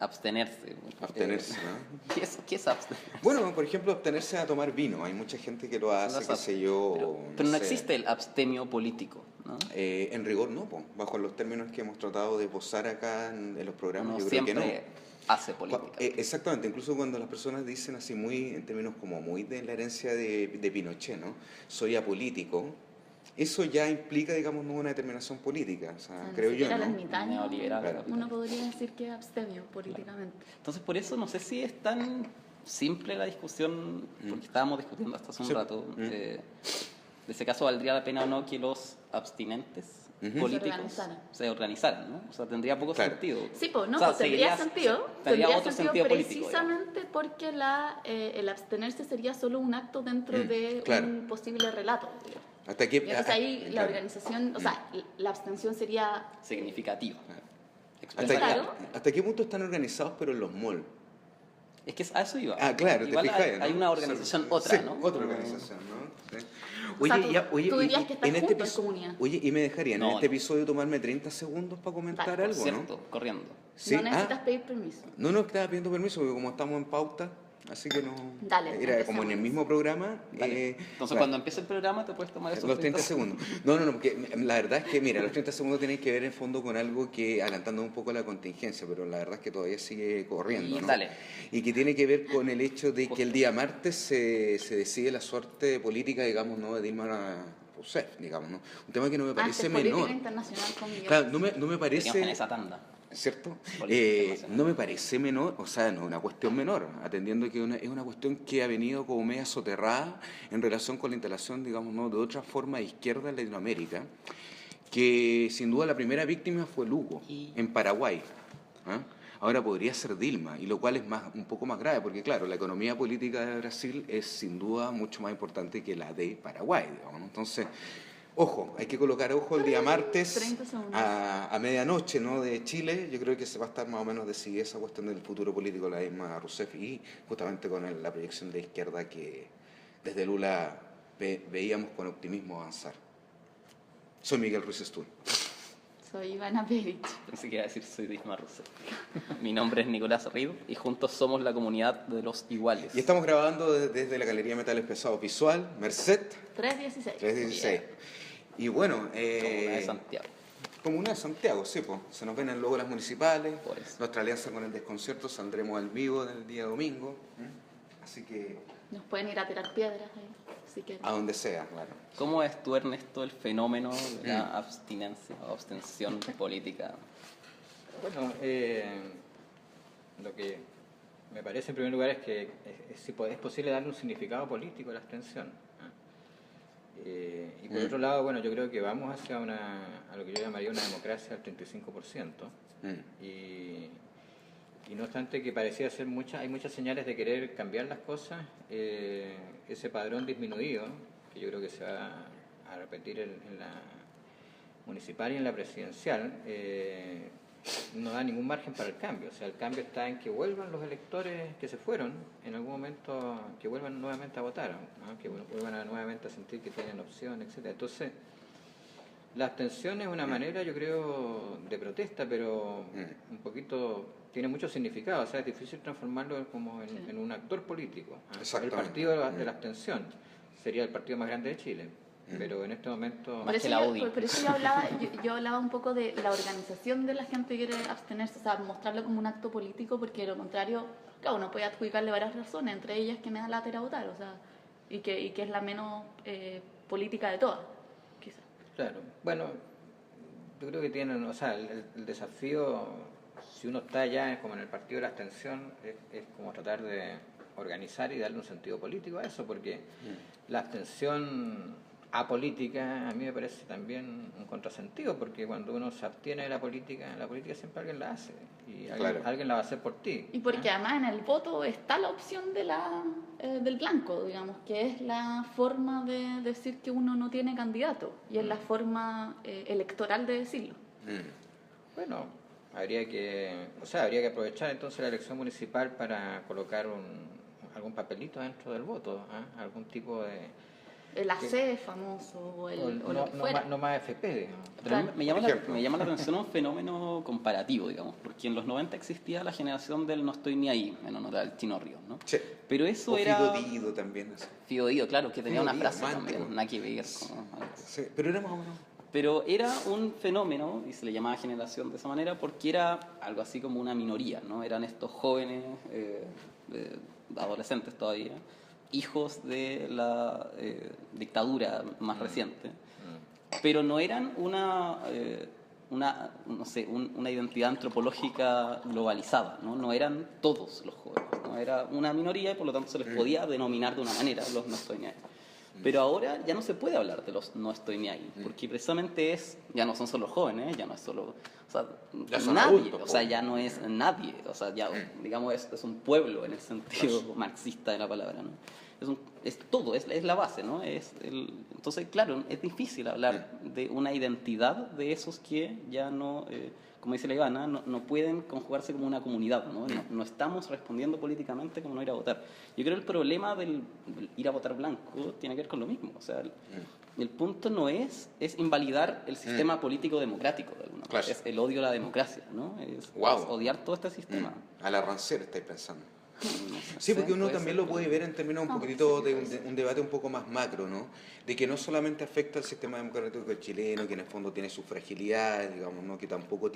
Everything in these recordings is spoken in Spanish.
abstenerse. Abstenerse, ¿no? ¿Qué es abstenerse? Bueno, por ejemplo, abstenerse a tomar vino. Hay mucha gente que lo hace, qué sé yo. Pero no sé. existe el abstemio político, ¿no? En rigor no, po. Bajo los términos que hemos tratado de posar acá en los programas, Uno yo creo que no. siempre hace política. Exactamente, incluso cuando las personas dicen así muy, en términos como muy de la herencia de Pinochet, ¿no? Soy apolítico, eso ya implica, digamos, no una determinación política, o sea, creo yo, Era ¿no? el ermitaño, Neoliberal, claro. uno podría decir que es abstemio políticamente. Entonces, por eso no sé si es tan simple la discusión, porque estábamos discutiendo hasta hace un Sí. rato, de ese caso valdría la pena o no que los abstinentes políticos se organizaran, ¿no? O sea, tendría poco sentido. Sí, pues no, o sea, pues tendría sentido. Tendría otro sentido sentido político, precisamente porque el abstenerse sería solo un acto dentro de claro. un posible relato. Digamos. Hasta que, Y entonces ahí la claro. organización, o sea, la abstención sería significativa. Claro. ¿Hasta qué punto están organizados pero en los malls? Es que a eso iba. Claro, igual te fijas, ¿no? hay una organización Sí, ¿no? otra organización, ¿no? Sí. O sea, tú dirías que estás junto en comunidad. Oye, ¿y me dejarían en No, este no. episodio tomarme 30 segundos para comentar Vale, algo, Cierto, no? corriendo. ¿Sí? No necesitas pedir permiso. No estaba pidiendo permiso porque como estamos en pauta, así que no... Dale, era como en el mismo programa. Dale. Entonces, claro, cuando empiece el programa te puedes tomar esos los 30 segundos. No, porque la verdad es que, mira, los 30 segundos tienen que ver en fondo con algo que, adelantando un poco la contingencia, pero la verdad es que todavía sigue corriendo, ¿no? Dale. Y que tiene que ver con el hecho de que el día martes se decide la suerte política, digamos, ¿no? de Dilma Rousseff, digamos, ¿no? Un tema que no me parece menor. Política internacional con Miguel. Claro, no me Teníamos en parece... esa tanda. ¿Cierto? Política internacional. No me parece menor, o sea, no es una cuestión menor, atendiendo que es una cuestión que ha venido como media soterrada en relación con la instalación, digamos, ¿no? de otra forma de izquierda en Latinoamérica, que sin duda la primera víctima fue Lugo, en Paraguay. ¿Ah? Ahora podría ser Dilma, y lo cual es un poco más grave, porque claro, la economía política de Brasil es sin duda mucho más importante que la de Paraguay, digamos, ¿no? Entonces, ojo, hay que colocar ojo el día martes a medianoche, ¿no? de Chile. Yo creo que se va a estar más o menos decidida esa cuestión del futuro político de la Dilma Rousseff y justamente con la proyección de izquierda que desde Lula veíamos con optimismo avanzar. Soy Miguel Ruiz Estul. Soy Ivana Perich. Pensé que iba a decir soy Disma Rousseff. Mi nombre es Nicolás Rido y juntos somos la comunidad de los iguales. Y estamos grabando desde la Galería Metales Pesados Visual, Merced 316. 316. Y bueno, Comuna de Santiago. Comuna de Santiago, sí, pues. Se nos ven el logo las municipales. Por eso. Nuestra alianza con el Desconcierto, saldremos al vivo del día domingo. Así que Nos pueden ir a tirar piedras ahí, si quieren. a donde sea, claro. ¿Cómo es tú, Ernesto, el fenómeno de la abstinencia o abstención política? Bueno, lo que me parece en primer lugar es que es posible darle un significado político a la abstención. Y por otro lado, bueno, yo creo que vamos hacia a lo que yo llamaría una democracia al 35%. Y no obstante que parecía ser hay muchas señales de querer cambiar las cosas, ese padrón disminuido, que yo creo que se va a repetir en la municipal y en la presidencial, no da ningún margen para el cambio. O sea, el cambio está en que vuelvan los electores que se fueron en algún momento, que vuelvan nuevamente a votar, ¿no? Que vuelvan nuevamente a sentir que tienen opción, etcétera. Entonces, la abstención es una manera, yo creo, de protesta, pero un poquito tiene mucho significado. O sea, es difícil transformarlo como en un actor político. El partido de la abstención sería el partido más grande de Chile. Pero en este momento... Más que la UDI. Por eso yo hablaba un poco de la organización de la gente que quiere abstenerse, o sea, mostrarlo como un acto político, porque de lo contrario, claro, uno puede adjudicarle varias razones, entre ellas que me da lata ir a votar, o sea, y que es la menos política de todas, quizás. Claro, bueno, yo creo que tienen, o sea, el desafío, si uno está ya como en el partido de la abstención, es como tratar de organizar y darle un sentido político a eso, porque la abstención apolítica a mí me parece también un contrasentido, porque cuando uno se abstiene de la política siempre alguien la hace y alguien la va a hacer por ti. Y porque además en el voto está la opción del blanco, digamos, que es la forma de decir que uno no tiene candidato y es la forma electoral de decirlo. Bueno, habría que aprovechar entonces la elección municipal para colocar algún papelito dentro del voto, algún tipo El AC es famoso, o lo que fuera. No más FP, digamos. Pero me llama la atención un fenómeno comparativo, digamos, porque en los 90 existía la generación del no estoy ni ahí, en honor al Chino Ríos, ¿no? Sí. Pero eso o era... Fido Dido también. Así. Fido Dido, claro, que tenía Fido una Dido, frase romántico. también, nada que ver. Sí, pero era más o menos... Pero era un fenómeno, y se le llamaba generación de esa manera, porque era algo así como una minoría, ¿no? Eran estos jóvenes, adolescentes todavía, hijos de la dictadura más reciente, pero no eran una identidad antropológica globalizada, ¿no? Eran todos los jóvenes, ¿no? Era una minoría y por lo tanto se les podía denominar de una manera, los no estoy ni ahí. Pero ahora ya no se puede hablar de los no estoy ni ahí, porque precisamente ya no son solo jóvenes, ya no es solo, o sea, ya son nadie, adultos, o sea, ya no es nadie, o sea, ya, digamos, es un pueblo en el sentido marxista de la palabra, ¿no? Es todo, es la base, ¿no? Entonces, claro, es difícil hablar de una identidad de esos que ya no, como dice la Ivana, no pueden conjugarse como una comunidad, ¿no? No estamos respondiendo políticamente como no ir a votar. Yo creo que el problema del ir a votar blanco tiene que ver con lo mismo, o sea, el punto no es invalidar el sistema político democrático de alguna manera, es el odio a la democracia, ¿no? Es odiar todo este sistema. A la rancera estáis pensando. No sé, Sí, porque uno puede también ser, lo puede ver en términos un poquitito de un debate un poco más macro, ¿no? De que no solamente afecta al sistema democrático chileno, que en el fondo tiene sus fragilidades, digamos, ¿no? Que tampoco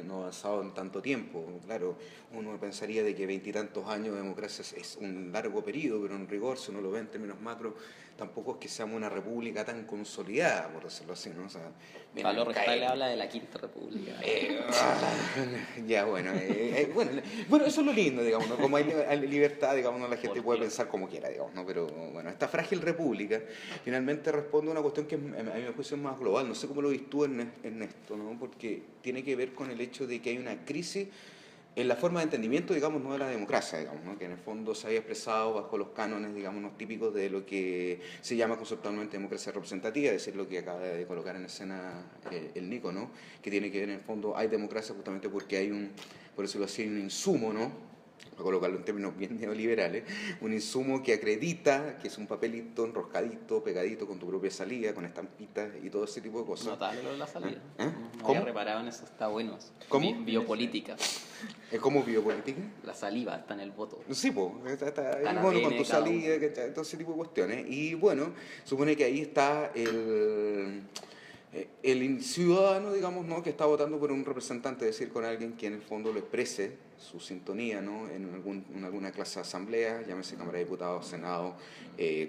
no ha avanzado en tanto tiempo. Claro, uno pensaría de que 20 y tantos años de democracia es un largo periodo, pero en rigor, si uno lo ve en términos macro, tampoco es que seamos una república tan consolidada, por decirlo así, ¿no? O sea, Pablo Restall habla de la Quinta República. Ya, bueno, eso es lo lindo, digamos, ¿no? Como hay libertad, digamos, ¿no? La gente puede pensar como quiera, digamos, ¿no? Pero bueno, esta frágil república finalmente responde a una cuestión que a mí me parece más global, no sé cómo lo ves tú en esto, ¿no? Porque tiene que ver con el hecho de que hay una crisis en la forma de entendimiento, digamos, no de la democracia, digamos, ¿no? Que en el fondo se había expresado bajo los cánones, digamos, no típicos de lo que se llama conceptualmente democracia representativa, es decir, lo que acaba de colocar en escena el Nico, ¿no? Que tiene que ver, en el fondo, hay democracia justamente porque hay por decirlo así, un insumo, ¿no? Para colocarlo en términos bien neoliberales, un insumo que acredita que es un papelito enroscadito, pegadito con tu propia salida, con estampitas y todo ese tipo de cosas. Notable lo de la salida. No ¿Cómo? había reparado en eso, está bueno. ¿Cómo? Biopolítica. ¿Cómo biopolítica? La saliva está en el voto. Sí, pues, está Tan bueno, ADN con tu cada salida, todo ese tipo de cuestiones. Y bueno, supone que ahí está el ciudadano, digamos, ¿no? Que está votando por un representante, es decir, con alguien que en el fondo lo exprese su sintonía, ¿no? En alguna clase de asamblea, llámese Cámara de Diputados, Senado,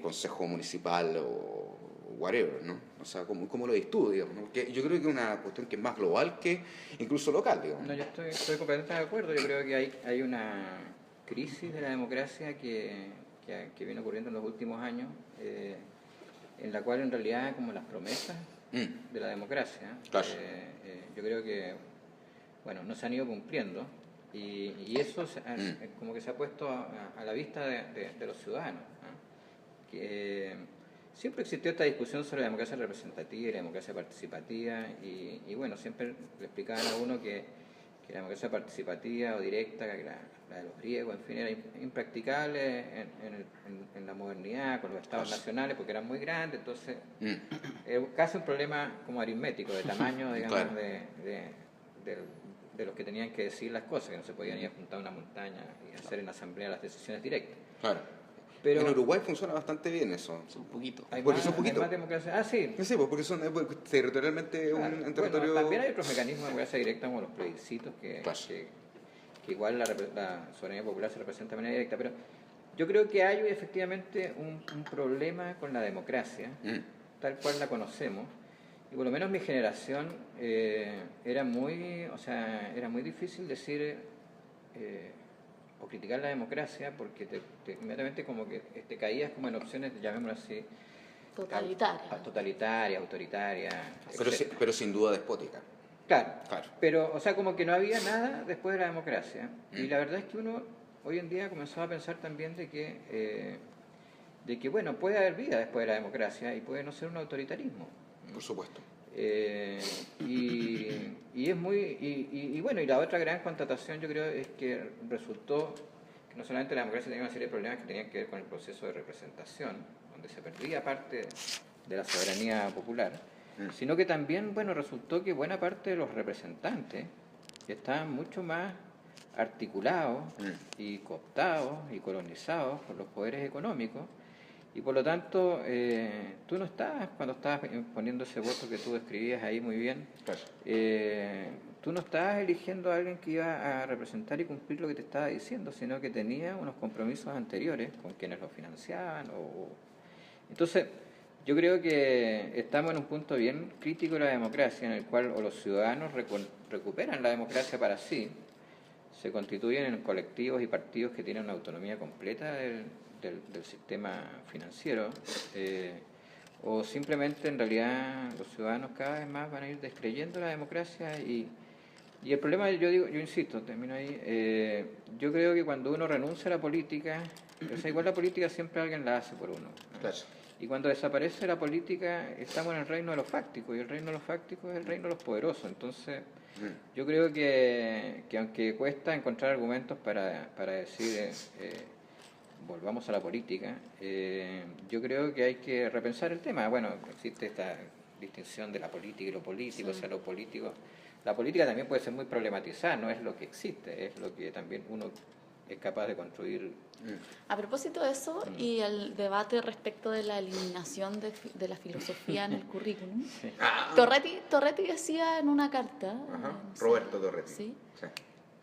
Consejo Municipal o whatever, ¿no? O sea, ¿cómo lo ves tú, digamos? ¿No? Que yo creo que es una cuestión que es más global que incluso local, digamos. No, yo estoy completamente de acuerdo. Yo creo que hay una crisis de la democracia que viene ocurriendo en los últimos años, en la cual en realidad como las promesas de la democracia, claro. Yo creo que bueno, no se han ido cumpliendo y eso como que se ha puesto a la vista de los ciudadanos, ¿no? Que siempre existió esta discusión sobre la democracia representativa y la democracia participativa y bueno, siempre le explicaban a uno que la democracia participativa o directa, que la de los griegos, en fin, era impracticable en la modernidad, con los estados nacionales, porque eran muy grandes, entonces casi un problema como aritmético, de tamaño, digamos, claro. de los que tenían que decir las cosas, que no se podían ir a juntar una montaña y hacer en asamblea las decisiones directas. Claro. Pero en Uruguay funciona bastante bien eso. Un poquito. Hay porque más, son poquito. Hay más democracia. Ah, sí. Sí, porque son territorialmente claro. un territorio... Bueno, también hay otros mecanismos de democracia directa como los plebiscitos que igual la soberanía popular se representa de manera directa, pero yo creo que hay efectivamente un problema con la democracia, tal cual la conocemos, y por lo menos mi generación era muy difícil decir o criticar la democracia porque inmediatamente como que caías como en opciones, llamémoslo así, totalitarias, autoritarias, pero sin duda despótica. Claro, pero o sea como que no había nada después de la democracia y la verdad es que uno hoy en día comenzó a pensar también de que bueno, puede haber vida después de la democracia y puede no ser un autoritarismo. Por supuesto. Y es muy bueno, y la otra gran constatación yo creo es que resultó que no solamente la democracia tenía una serie de problemas que tenían que ver con el proceso de representación, donde se perdía parte de la soberanía popular, sino que también, bueno, resultó que buena parte de los representantes estaban mucho más articulados y cooptados y colonizados por los poderes económicos, y por lo tanto tú no estabas, cuando estabas poniendo ese voto que tú describías ahí muy bien, tú no estabas eligiendo a alguien que iba a representar y cumplir lo que te estaba diciendo, sino que tenía unos compromisos anteriores con quienes lo financiaban. Entonces, yo creo que estamos en un punto bien crítico de la democracia, en el cual o los ciudadanos recuperan la democracia para sí, se constituyen en colectivos y partidos que tienen una autonomía completa del sistema financiero, o simplemente en realidad los ciudadanos cada vez más van a ir descreyendo la democracia y el problema, yo insisto, termino ahí, yo creo que cuando uno renuncia a la política, o sea, igual la política siempre alguien la hace por uno, ¿no? Claro. Y cuando desaparece la política, estamos en el reino de los fácticos, y el reino de los fácticos es el reino de los poderosos. Entonces, yo creo que aunque cuesta encontrar argumentos para decir volvamos a la política, yo creo que hay que repensar el tema. Bueno, existe esta distinción de la política y lo político, o sea, lo político. La política también puede ser muy problematizada, no es lo que existe, es lo que también uno es capaz de construir. A propósito de eso y el debate respecto de la eliminación de la filosofía en el currículum, Torretti decía en una carta, Roberto Torretti, ¿sí?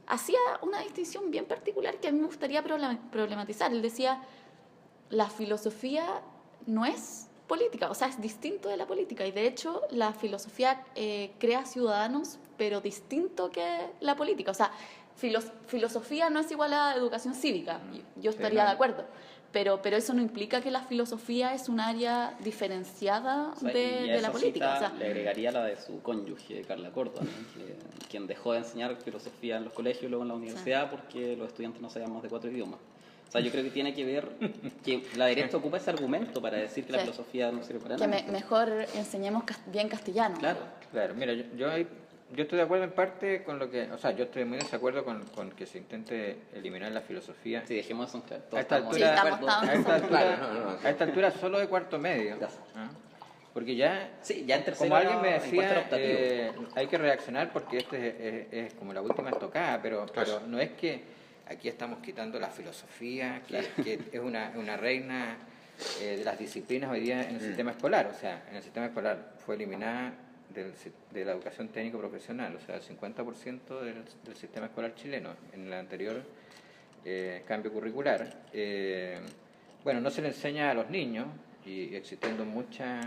Hacía una distinción bien particular que a mí me gustaría problematizar. Él decía, la filosofía no es política, o sea, es distinto de la política, y de hecho la filosofía crea ciudadanos, pero distinto que la política. O sea, filosofía no es igual a educación cívica, yo estaría de acuerdo, pero eso no implica que la filosofía es un área diferenciada de la política. O sea, le agregaría la de su cónyuge, Carla Córdoba, ¿no? Quien dejó de enseñar filosofía en los colegios y luego en la universidad porque los estudiantes no sabían más de 4 idiomas. O sea, yo creo que tiene que ver que la derecha ocupa ese argumento para decir que la filosofía no sirve para nada. Que mejor enseñemos bien castellano. Claro, mira, yo estoy de acuerdo en parte con lo que, o sea, yo estoy muy en desacuerdo con que se intente eliminar la filosofía. Sí, dejemos eso en claro. A esta altura solo de cuarto medio. Porque ya en tercero, como alguien me decía, hay que reaccionar porque es como la última estocada, pero no es que aquí estamos quitando la filosofía, que es una reina de las disciplinas hoy día en el sistema escolar. O sea, en el sistema escolar fue eliminada de la educación técnico profesional, o sea, el 50% del sistema escolar chileno en el anterior cambio curricular. Bueno, no se le enseña a los niños, y existiendo mucha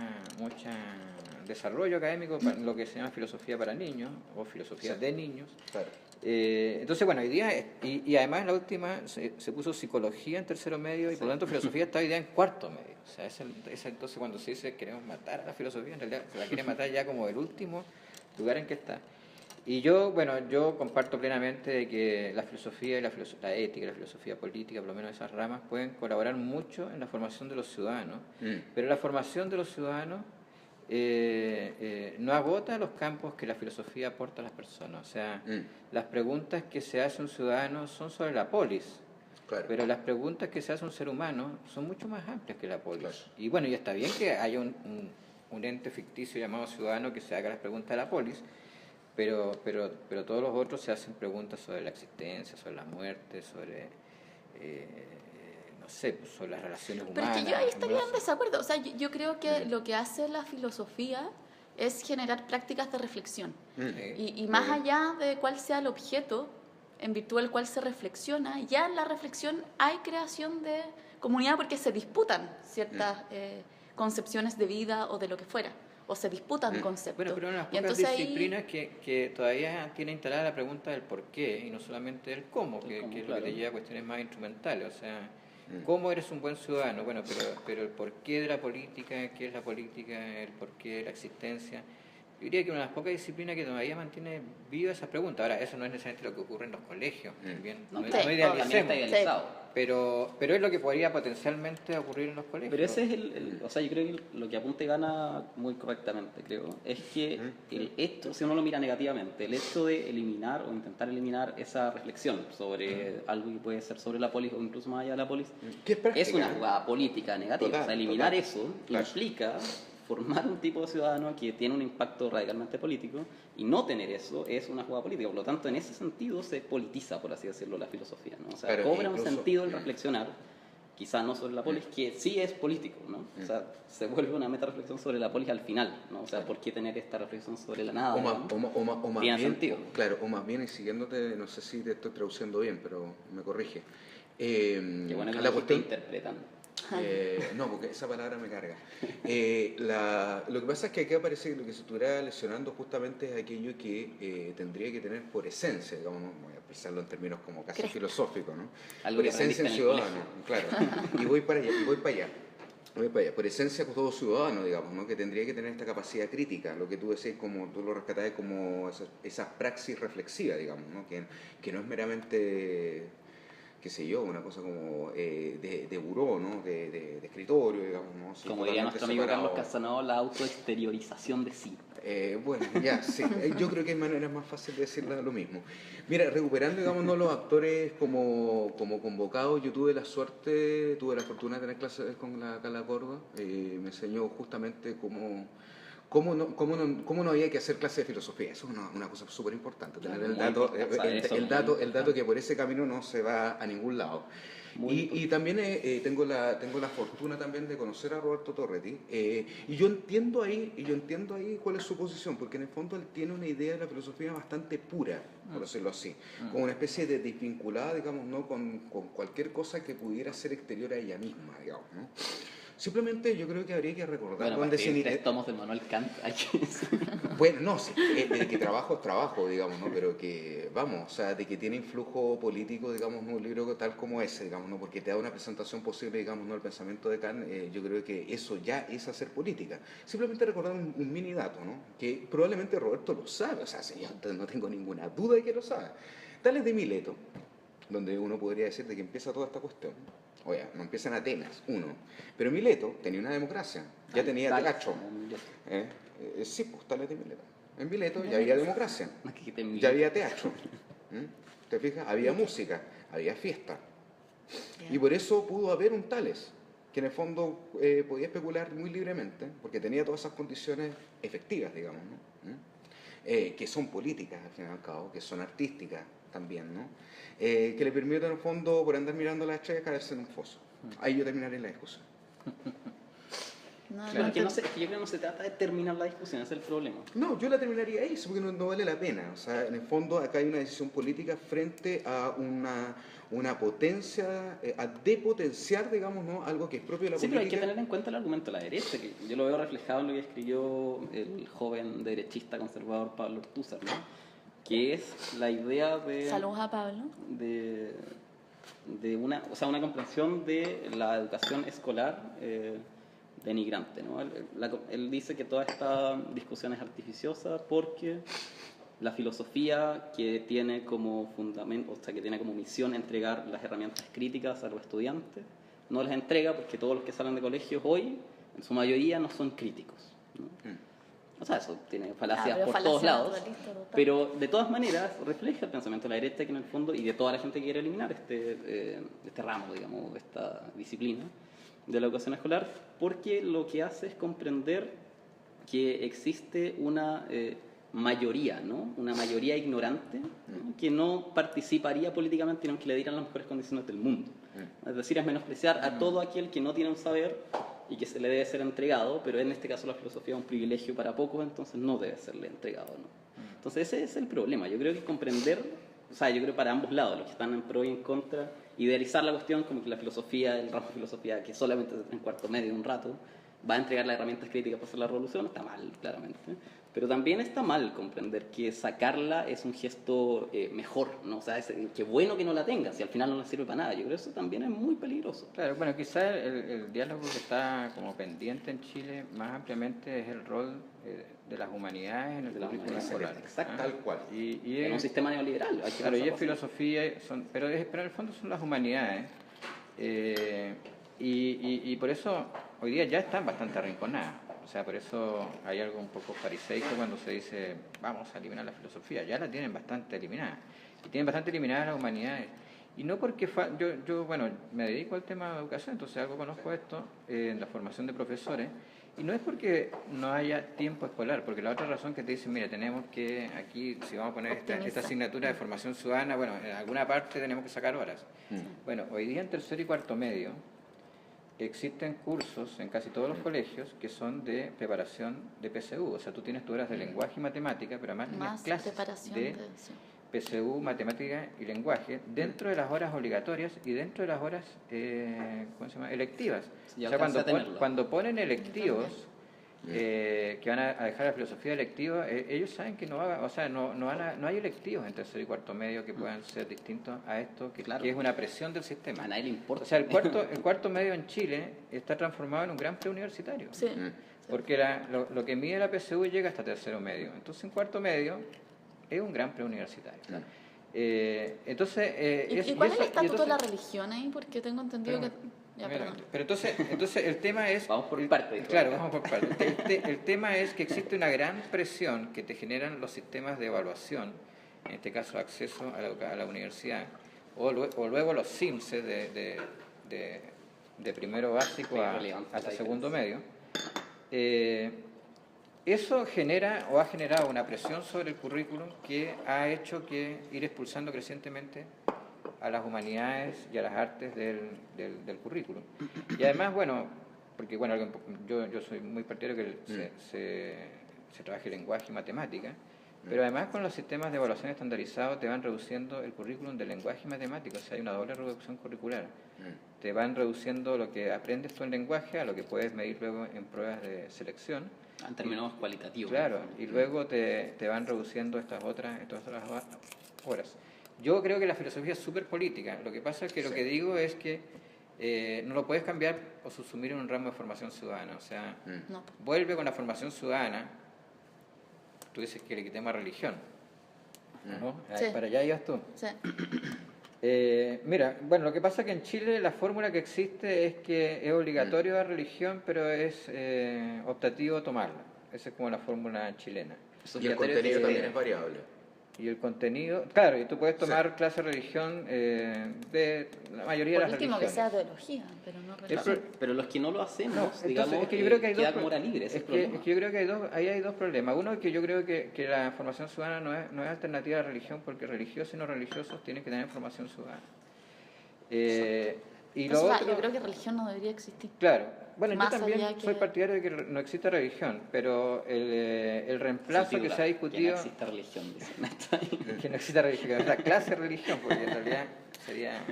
desarrollo académico para lo que se llama filosofía para niños o filosofía de niños. Claro. Entonces, bueno, hoy día, y además la última se puso psicología en tercero medio, y por lo tanto filosofía está hoy día en cuarto medio. O sea, entonces cuando se dice queremos matar a la filosofía, en realidad se la quiere matar ya como el último lugar en que está. Y yo comparto plenamente de que la filosofía y la ética y la filosofía política, por lo menos esas ramas, pueden colaborar mucho en la formación de los ciudadanos, pero la formación de los ciudadanos no agota los campos que la filosofía aporta a las personas. O sea, las preguntas que se hace un ciudadano son sobre la polis, pero las preguntas que se hace un ser humano son mucho más amplias que la polis. Y bueno, y está bien que haya un ente ficticio llamado ciudadano que se haga las preguntas de la polis, pero todos los otros se hacen preguntas sobre la existencia, sobre la muerte, sobre no sé, pues, sobre las relaciones humanas. Pero es que yo ahí estaría en desacuerdo. O sea, yo creo que lo que hace la filosofía es generar prácticas de reflexión. Y más allá de cuál sea el objeto en virtud del cual se reflexiona, ya en la reflexión hay creación de comunidad porque se disputan ciertas concepciones de vida o de lo que fuera, o se disputan conceptos. Bueno, pero unas pocas disciplinas que todavía tiene instalada la pregunta del por qué y no solamente del cómo, que es lo que te lleva a cuestiones más instrumentales. O sea, ¿cómo eres un buen ciudadano? Bueno, pero el porqué de la política, qué es la política, el porqué de la existencia, Yo diría que una de las pocas disciplinas que todavía mantiene viva esa pregunta. Ahora, eso no es necesariamente lo que ocurre en los colegios. También, No, no sí, También idealicemos. está idealizado. Pero es lo que podría potencialmente ocurrir en los colegios. Pero ese es o sea, yo creo que lo que apunta y gana muy correctamente, creo, es que el hecho, si uno lo mira negativamente, el hecho de eliminar o intentar eliminar esa reflexión sobre algo que puede ser sobre la polis o incluso más allá de la polis, Que es práctica, es una jugada política negativa. Total, o sea, eliminar total. eso Claro. implica formar un tipo de ciudadano que tiene un impacto radicalmente político, y no tener eso es una jugada política. Por lo tanto, en ese sentido se politiza, por así decirlo, la filosofía, ¿no? O sea, Claro, cobra incluso- un sentido el reflexionar, quizá no sobre la polis, que sí es político, ¿no? O sea, se vuelve una meta reflexión sobre la polis al final, ¿no? O sea, ¿por qué tener esta reflexión sobre la nada? O más, ¿no? o más Tiene bien, sentido. claro, o más bien, y siguiéndote, no sé si te estoy traduciendo bien, pero me corrige. Qué bueno que la lo cuestión, interpretan. no, porque esa palabra me carga. Lo que pasa es que aquí aparece que lo que se estuviera lesionando justamente es aquello que tendría que tener por esencia, digamos, ¿no? Voy a expresarlo en términos como casi filosóficos, ¿no? Algo Por que esencia en aprendiste en el ciudadano, claro. Y voy para allá, y voy para allá. Voy para allá. Por esencia, todo ciudadano, digamos, ¿no? Que tendría que tener esta capacidad crítica, lo que tú decís, como tú lo rescatabas como esa praxis reflexiva, digamos, ¿no? Que no es meramente, qué sé yo, una cosa como de buró, ¿no? De escritorio, digamos, ¿no? Sí, Como diría totalmente nuestro amigo separado. Carlos Casanova, la autoexteriorización de sí. Bueno, ya, sí. Yo creo que hay maneras más fáciles de decirle lo mismo. Mira, recuperando, digamos, ¿no? Los actores como convocados, yo tuve la fortuna de tener clases con la Carla Córdoba. Me enseñó justamente cómo no había que hacer clases de filosofía. Eso es una cosa súper importante, tener el Muy dato, importante, eso es muy el dato que por ese camino no se va a ningún lado. Y también tengo la fortuna también de conocer a Roberto Torretti, y yo entiendo ahí cuál es su posición, porque en el fondo él tiene una idea de la filosofía bastante pura, por decirlo así, como una especie de desvinculada, digamos, ¿no? con cualquier cosa que pudiera ser exterior a ella misma, digamos, ¿no? Simplemente yo creo que habría que recordar Bueno, dónde se tres tomos del Manuel Kant, hay que decir. Bueno, no, sí, de que trabajo es trabajo, digamos, ¿no? Pero que, vamos, o sea, de que tiene influjo político, digamos, ¿no? Un libro tal como ese, digamos, ¿no? Porque te da una presentación posible, digamos, ¿no? El pensamiento de Kant, yo creo que eso ya es hacer política. Simplemente recordar un mini dato, ¿no? Que probablemente Roberto lo sabe, o sea, señor, no tengo ninguna duda de que lo sabe. Tales de Mileto, donde uno podría decir de que empieza toda esta cuestión. Oye, no empieza en Atenas, uno. Pero Mileto tenía una democracia, ya tenía Tecacho. Sí, pues Tales de Mileto. En Mileto ya había democracia, ya había teatro. ¿Te fijas? Había música, había fiesta. Y por eso pudo haber un Tales, que en el fondo podía especular muy libremente, porque tenía todas esas condiciones efectivas, digamos, ¿no? Que son políticas, al fin y al cabo, que son artísticas también, ¿no? Que le permiten, en el fondo, por andar mirando las estrellas, caerse en un foso. Ahí yo terminaré la discusión. No, Claro, no, que yo creo que no se trata de terminar la discusión, ese es el problema. No, yo la terminaría ahí, porque no vale la pena. O sea, en el fondo acá hay una decisión política frente a una potencia, a depotenciar, digamos, ¿no? Algo que es propio de la Sí, política. pero hay que tener en cuenta el argumento de la derecha, que yo lo veo reflejado en lo que escribió el joven derechista conservador Pablo Ortúzar, ¿no? Que es la idea de... Saludos a Pablo. de una comprensión de la educación escolar denigrante, ¿no? Él dice que toda esta discusión es artificiosa porque la filosofía, que tiene como fundamento, o sea, que tiene como misión entregar las herramientas críticas a los estudiantes, no las entrega porque todos los que salen de colegios hoy, en su mayoría, no son críticos, ¿no? O sea, eso tiene falacias por todos lados, pero de todas maneras refleja el pensamiento de la derecha, que en el fondo, y de toda la gente que quiere eliminar este ramo, digamos, esta disciplina de la educación escolar, porque lo que hace es comprender que existe una mayoría, ¿no? Una mayoría ignorante, ¿no? Que no participaría políticamente aunque le dieran las mejores condiciones del mundo. Es decir, es menospreciar a todo aquel que no tiene un saber y que se le debe ser entregado, pero en este caso la filosofía es un privilegio para pocos, entonces no debe serle entregado, ¿no? Entonces ese es el problema. Yo creo que comprender, o sea, yo creo para ambos lados, los que están en pro y en contra, idealizar la cuestión como que la filosofía, el ramo de filosofía que solamente en cuarto medio un rato, va a entregar las herramientas críticas para hacer la revolución, está mal, claramente. Pero también está mal comprender que sacarla es un gesto mejor, ¿no? O sea, qué bueno que no la tenga, si al final no le sirve para nada. Yo creo que eso también es muy peligroso. Claro, bueno, quizás el diálogo que está como pendiente en Chile más ampliamente es el rol de las humanidades en el currículo escolar. Exacto. Tal cual. Y en un sistema neoliberal. Hay que claro, y es pensarlo así. filosofía, pero en el fondo son las humanidades. Y por eso hoy día ya están bastante arrinconadas. O sea, por eso hay algo un poco fariseico cuando se dice vamos a eliminar la filosofía. Ya la tienen bastante eliminada. Y tienen bastante eliminadas las humanidades. Y no porque yo bueno, me dedico al tema de educación, entonces algo conozco esto en la formación de profesores. Y no es porque no haya tiempo escolar, porque la otra razón que te dicen, mira, tenemos que aquí, si vamos a poner esta asignatura de formación ciudadana, bueno, en alguna parte tenemos que sacar horas. Bueno, hoy día en tercero y cuarto medio existen cursos en casi todos los colegios que son de preparación de PSU, o sea, tú tienes tus horas de lenguaje y matemática, pero además tienes clases de PSU, matemática y lenguaje dentro de las horas obligatorias y dentro de las horas ¿cómo se llama? Electivas. Sí, o sea, cuando ponen electivos que van a dejar la filosofía electiva, ellos saben que no va, o sea, no hay electivos en tercero y cuarto medio que puedan ser distintos a esto, que es una presión del sistema. A nadie le importa. O sea, el cuarto medio en Chile está transformado en un gran preuniversitario. Sí. Porque lo que mide la PSU llega hasta tercero medio. Entonces, en cuarto medio es un gran preuniversitario. Claro. ¿Y cuál es el estatuto de la religión ahí? Porque tengo entendido que... Ya, mira, perdón. pero entonces el tema es... Vamos por parte. Claro, vamos por parte. El tema es que existe una gran presión que te generan los sistemas de evaluación, en este caso acceso a la universidad, o luego los CIMSE de primero básico hasta segundo medio. Eso genera o ha generado una presión sobre el currículum que ha hecho que ir expulsando crecientemente a las humanidades y a las artes del currículum. Y además, bueno, porque bueno, yo soy muy partidario que se trabaje lenguaje y matemática, pero además con los sistemas de evaluación estandarizados te van reduciendo el currículum de lenguaje y matemática, o sea, hay una doble reducción curricular. Te van reduciendo lo que aprendes tú en lenguaje a lo que puedes medir luego en pruebas de selección. En términos cualitativos. Claro, y luego te van reduciendo estas otras horas. Yo creo que la filosofía es súper política. Lo que pasa es que lo que digo es que no lo puedes cambiar o subsumir en un ramo de formación ciudadana. O sea, No. vuelve con la formación ciudadana. Tú dices que le quitemos a religión, ¿no? Sí. Para allá ibas tú. Sí. Mira, bueno, lo que pasa es que en Chile la fórmula que existe es que es obligatorio la religión, pero es optativo tomarla. Esa es como la fórmula chilena. Y el contenido también es variable. Y el contenido, claro, y tú puedes tomar clase de religión de la mayoría Por de las último, que religiones. sea teología, pero no religión. Pero los que no lo hacemos, Entonces, digamos, es que yo creo que hay queda dos como hora libre, ese es es el problema. que yo creo que hay dos problemas. Uno es que yo creo que la formación ciudadana no es alternativa a la religión, porque religiosos y no religiosos tienen que tener formación ciudadana. Y lo otro, yo creo que religión no debería existir. claro, bueno, Más yo también allá que- soy partidario de que no exista religión, pero el reemplazo que se ha discutido... Que no exista religión, dicen. Que no exista religión, que no es la clase de religión, porque en realidad sería...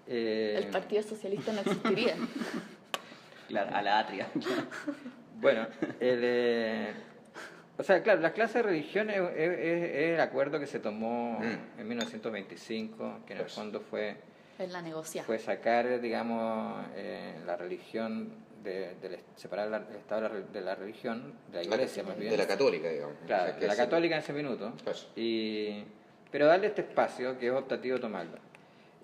El Partido Socialista no existiría. Claro, a la atria. Bueno, o sea, claro, la clase de religión es el acuerdo que se tomó en 1925, que en el fondo fue Es la negociada. sacar, digamos, la religión, separar el Estado de la religión, de la Iglesia más bien. De la católica, digamos. Claro, O sea, que de la ese- católica en ese minuto. Eso. Pero darle este espacio que es optativo tomarlo.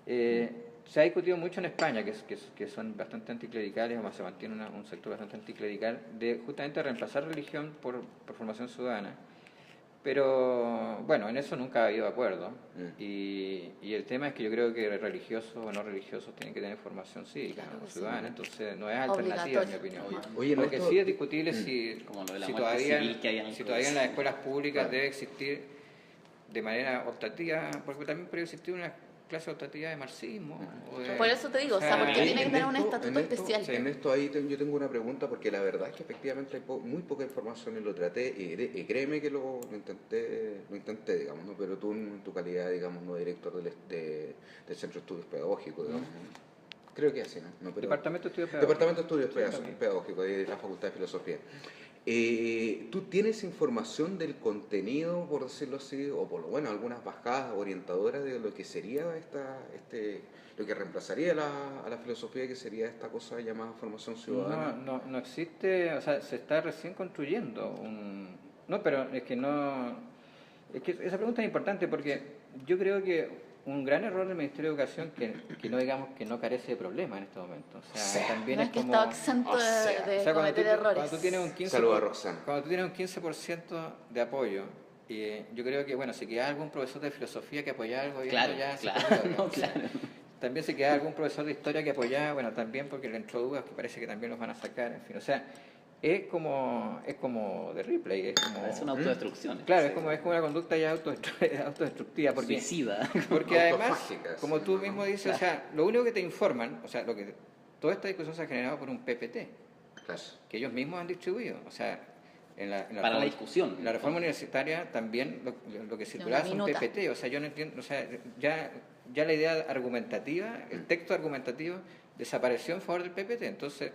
Se ha discutido mucho en España, que son bastante anticlericales, o se mantiene un sector bastante anticlerical, de justamente reemplazar religión por formación ciudadana. Pero bueno, en eso nunca ha habido acuerdo. Y el tema es que yo creo que religiosos o no religiosos tienen que tener formación cívica Claro o que sí. ciudadana, entonces no es alternativa en mi opinión. Oye, Lo que Ernesto, sí es discutible es si, Como lo de la si muerte todavía, civil que hay en el si todavía en las escuelas públicas Claro. debe existir de manera optativa, porque también puede existir una clase optativa de marxismo. O de- Por eso te digo, o sea, porque ahí tiene que tener un esto- estatuto especial. En esto ahí yo tengo una pregunta, porque la verdad es que efectivamente hay muy poca información y lo traté, y créeme que lo intenté, digamos, ¿no? Pero tú en tu calidad, digamos, no director del Centro de Estudios Pedagógicos, digamos, ¿no? Creo que así, ¿no? No, pero- Departamento de Estudios Departamento de Pedagógicos. Estudios Pedagógicos de la Facultad de Filosofía. ¿Tú tienes información del contenido, por decirlo así, o por lo bueno, algunas bajadas orientadoras de lo que sería lo que reemplazaría a la filosofía, que sería esta cosa llamada formación ciudadana? No existe, o sea, se está recién construyendo un... No, pero es que no... Es que esa pregunta es importante porque yo creo que un gran error del Ministerio de Educación que no digamos que no carece de problemas en este momento. O sea, también No es es que como... está exento de O sea, cometer errores. Cuando tú tienes un 15%, Saludos a Roxana. cuando tú tienes un 15% de apoyo, yo creo que, bueno, si queda algún profesor de filosofía que apoyaba al gobierno, Claro, ya se claro, perdió, no, o sea, claro. también se queda algún profesor de historia que apoyaba, bueno, también porque le entró dudas que parece que también los van a sacar, en fin, o sea, es como de Ripley, es como... Es una autodestrucción. Claro, Sí. es como una conducta ya autodestructiva, porque Suicida. porque además, Autofágica, como sí, tú ¿no? mismo dices, o sea, lo único que te informan, o sea, toda esta discusión se ha generado por un PPT, Claro. que ellos mismos han distribuido, o sea, en la Para la discusión. en la reforma universitaria también lo que circulaba es un minuta. PPT, o sea, yo no entiendo, o sea, ya la idea argumentativa, el texto argumentativo desapareció en favor del PPT, entonces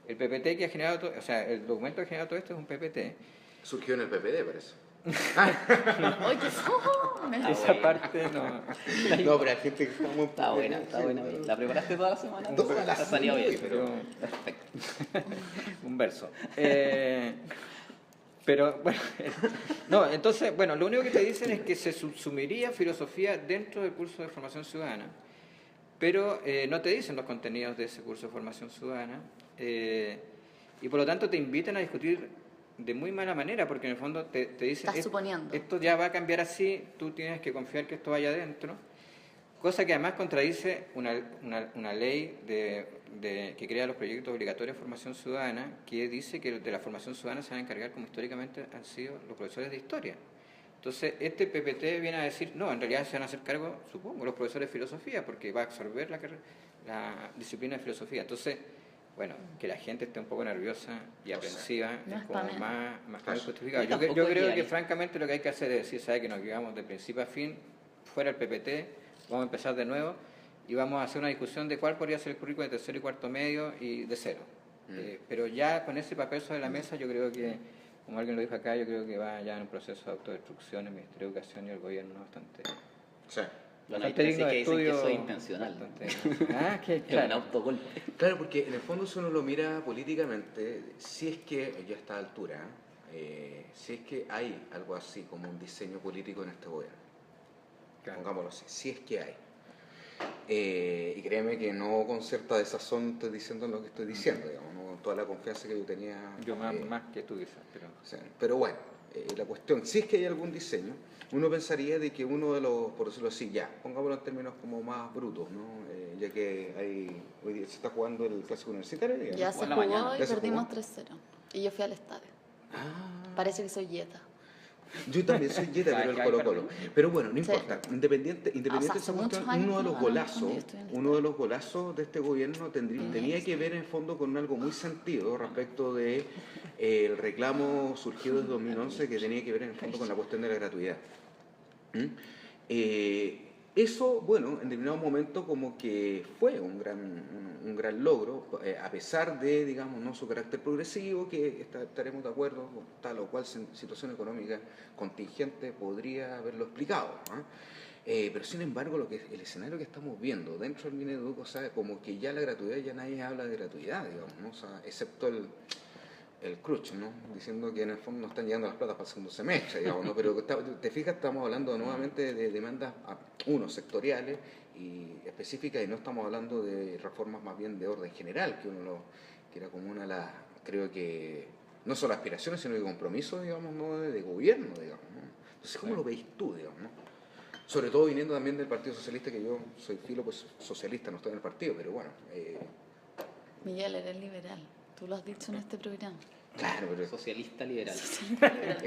el PPT que ha generado todo, o sea, el documento que ha generado todo esto es un PPT. Surgió en el PPD, parece. Oye, Ah, Esa bueno. parte no... No, pero hay gente que está muy... Está buena, está buena. ¿La preparaste toda la semana? Toda la Ha salido bien. pero- Perfecto. un verso. Pero bueno, no, entonces, bueno, lo único que te dicen es que se subsumiría filosofía dentro del curso de formación ciudadana, pero no te dicen los contenidos de ese curso de formación ciudadana, y por lo tanto te invitan a discutir de muy mala manera, porque en el fondo te dicen, Estás suponiendo. esto ya va a cambiar así, tú tienes que confiar que esto vaya adentro, cosa que además contradice una ley que crea los proyectos obligatorios de formación ciudadana, que dice que de la formación ciudadana se van a encargar, como históricamente han sido, los profesores de historia. Entonces, este PPT viene a decir, no, en realidad se van a hacer cargo, supongo, los profesores de filosofía, porque va a absorber la disciplina de filosofía. Entonces, bueno, que la gente esté un poco nerviosa y aprensiva no es es como pa' menos. más justificado. Y Yo tampoco creo hay- que francamente lo que hay que hacer es decir, sabe que nos quedamos de principio a fin, fuera el PPT, vamos a empezar de nuevo y vamos a hacer una discusión de cuál podría ser el currículo de tercero y cuarto medio y de cero. Pero ya con ese papel sobre la mesa, yo creo que, como alguien lo dijo acá, yo creo que va ya en un proceso de autodestrucción el Ministerio de Educación y el gobierno bastante... Sí. Bueno, hay bastante que digno de dicen que estudio, eso es intencional. que Es un claro. autogolpe. Claro, porque en el fondo si uno lo mira políticamente, si es que, ya a esta altura, si es que hay algo así como un diseño político en este gobierno, Claro. pongámoslo así, si es que hay. Y créeme que no con cierta desazón estoy diciendo lo que estoy diciendo, digamos, no con toda la confianza que yo tenía. Yo más que tú quizás, pero... Sí, pero bueno, la cuestión, si es que hay algún diseño, uno pensaría de que uno de los, por decirlo así, ya, pongámoslo en términos como más brutos, ¿no? Ya que hoy día se está jugando el clásico universitario, digamos. Ya jugó se en la jugó mañana. y Ya se perdimos jugó. 3-0. Y yo fui al estadio. Ah, Parece que soy yeta. yo también soy yeta, pero el Ay, Colo Colo. Pero bueno, no Sí. importa. Independiente O sea, de hace esa muchos cuestión, años uno de que los no ganamos golazos, cuando yo estuve en el uno de los golazos de este gobierno tenía que ver en el fondo con algo muy sentido respecto de el reclamo surgido desde 2011 que tenía que ver en el fondo con la cuestión de la gratuidad. Eso, bueno, en determinado momento como que fue un gran logro, a pesar de, digamos, no su carácter progresivo, que estaremos de acuerdo, tal o cual situación económica contingente podría haberlo explicado, ¿ah? Pero sin embargo, el escenario que estamos viendo dentro del Mineduc, o sea, como que ya la gratuidad, ya nadie habla de gratuidad, digamos, ¿no? O sea, excepto el crunch, ¿no? Diciendo que en el fondo no están llegando las platas para el segundo semestre, digamos, ¿no? Pero te fijas, estamos hablando nuevamente de demandas, sectoriales y específicas, y no estamos hablando de reformas más bien de orden general, que era como una de las, creo que, no solo aspiraciones, sino que compromisos, digamos, ¿no? de gobierno, digamos, ¿no? Entonces, ¿cómo lo veis tú, digamos, no? Sobre todo viniendo también del Partido Socialista, que yo soy filo, pues socialista, no estoy en el partido, pero bueno. Miguel, eres liberal. Tú lo has dicho en este programa. Claro, pero Socialista liberal.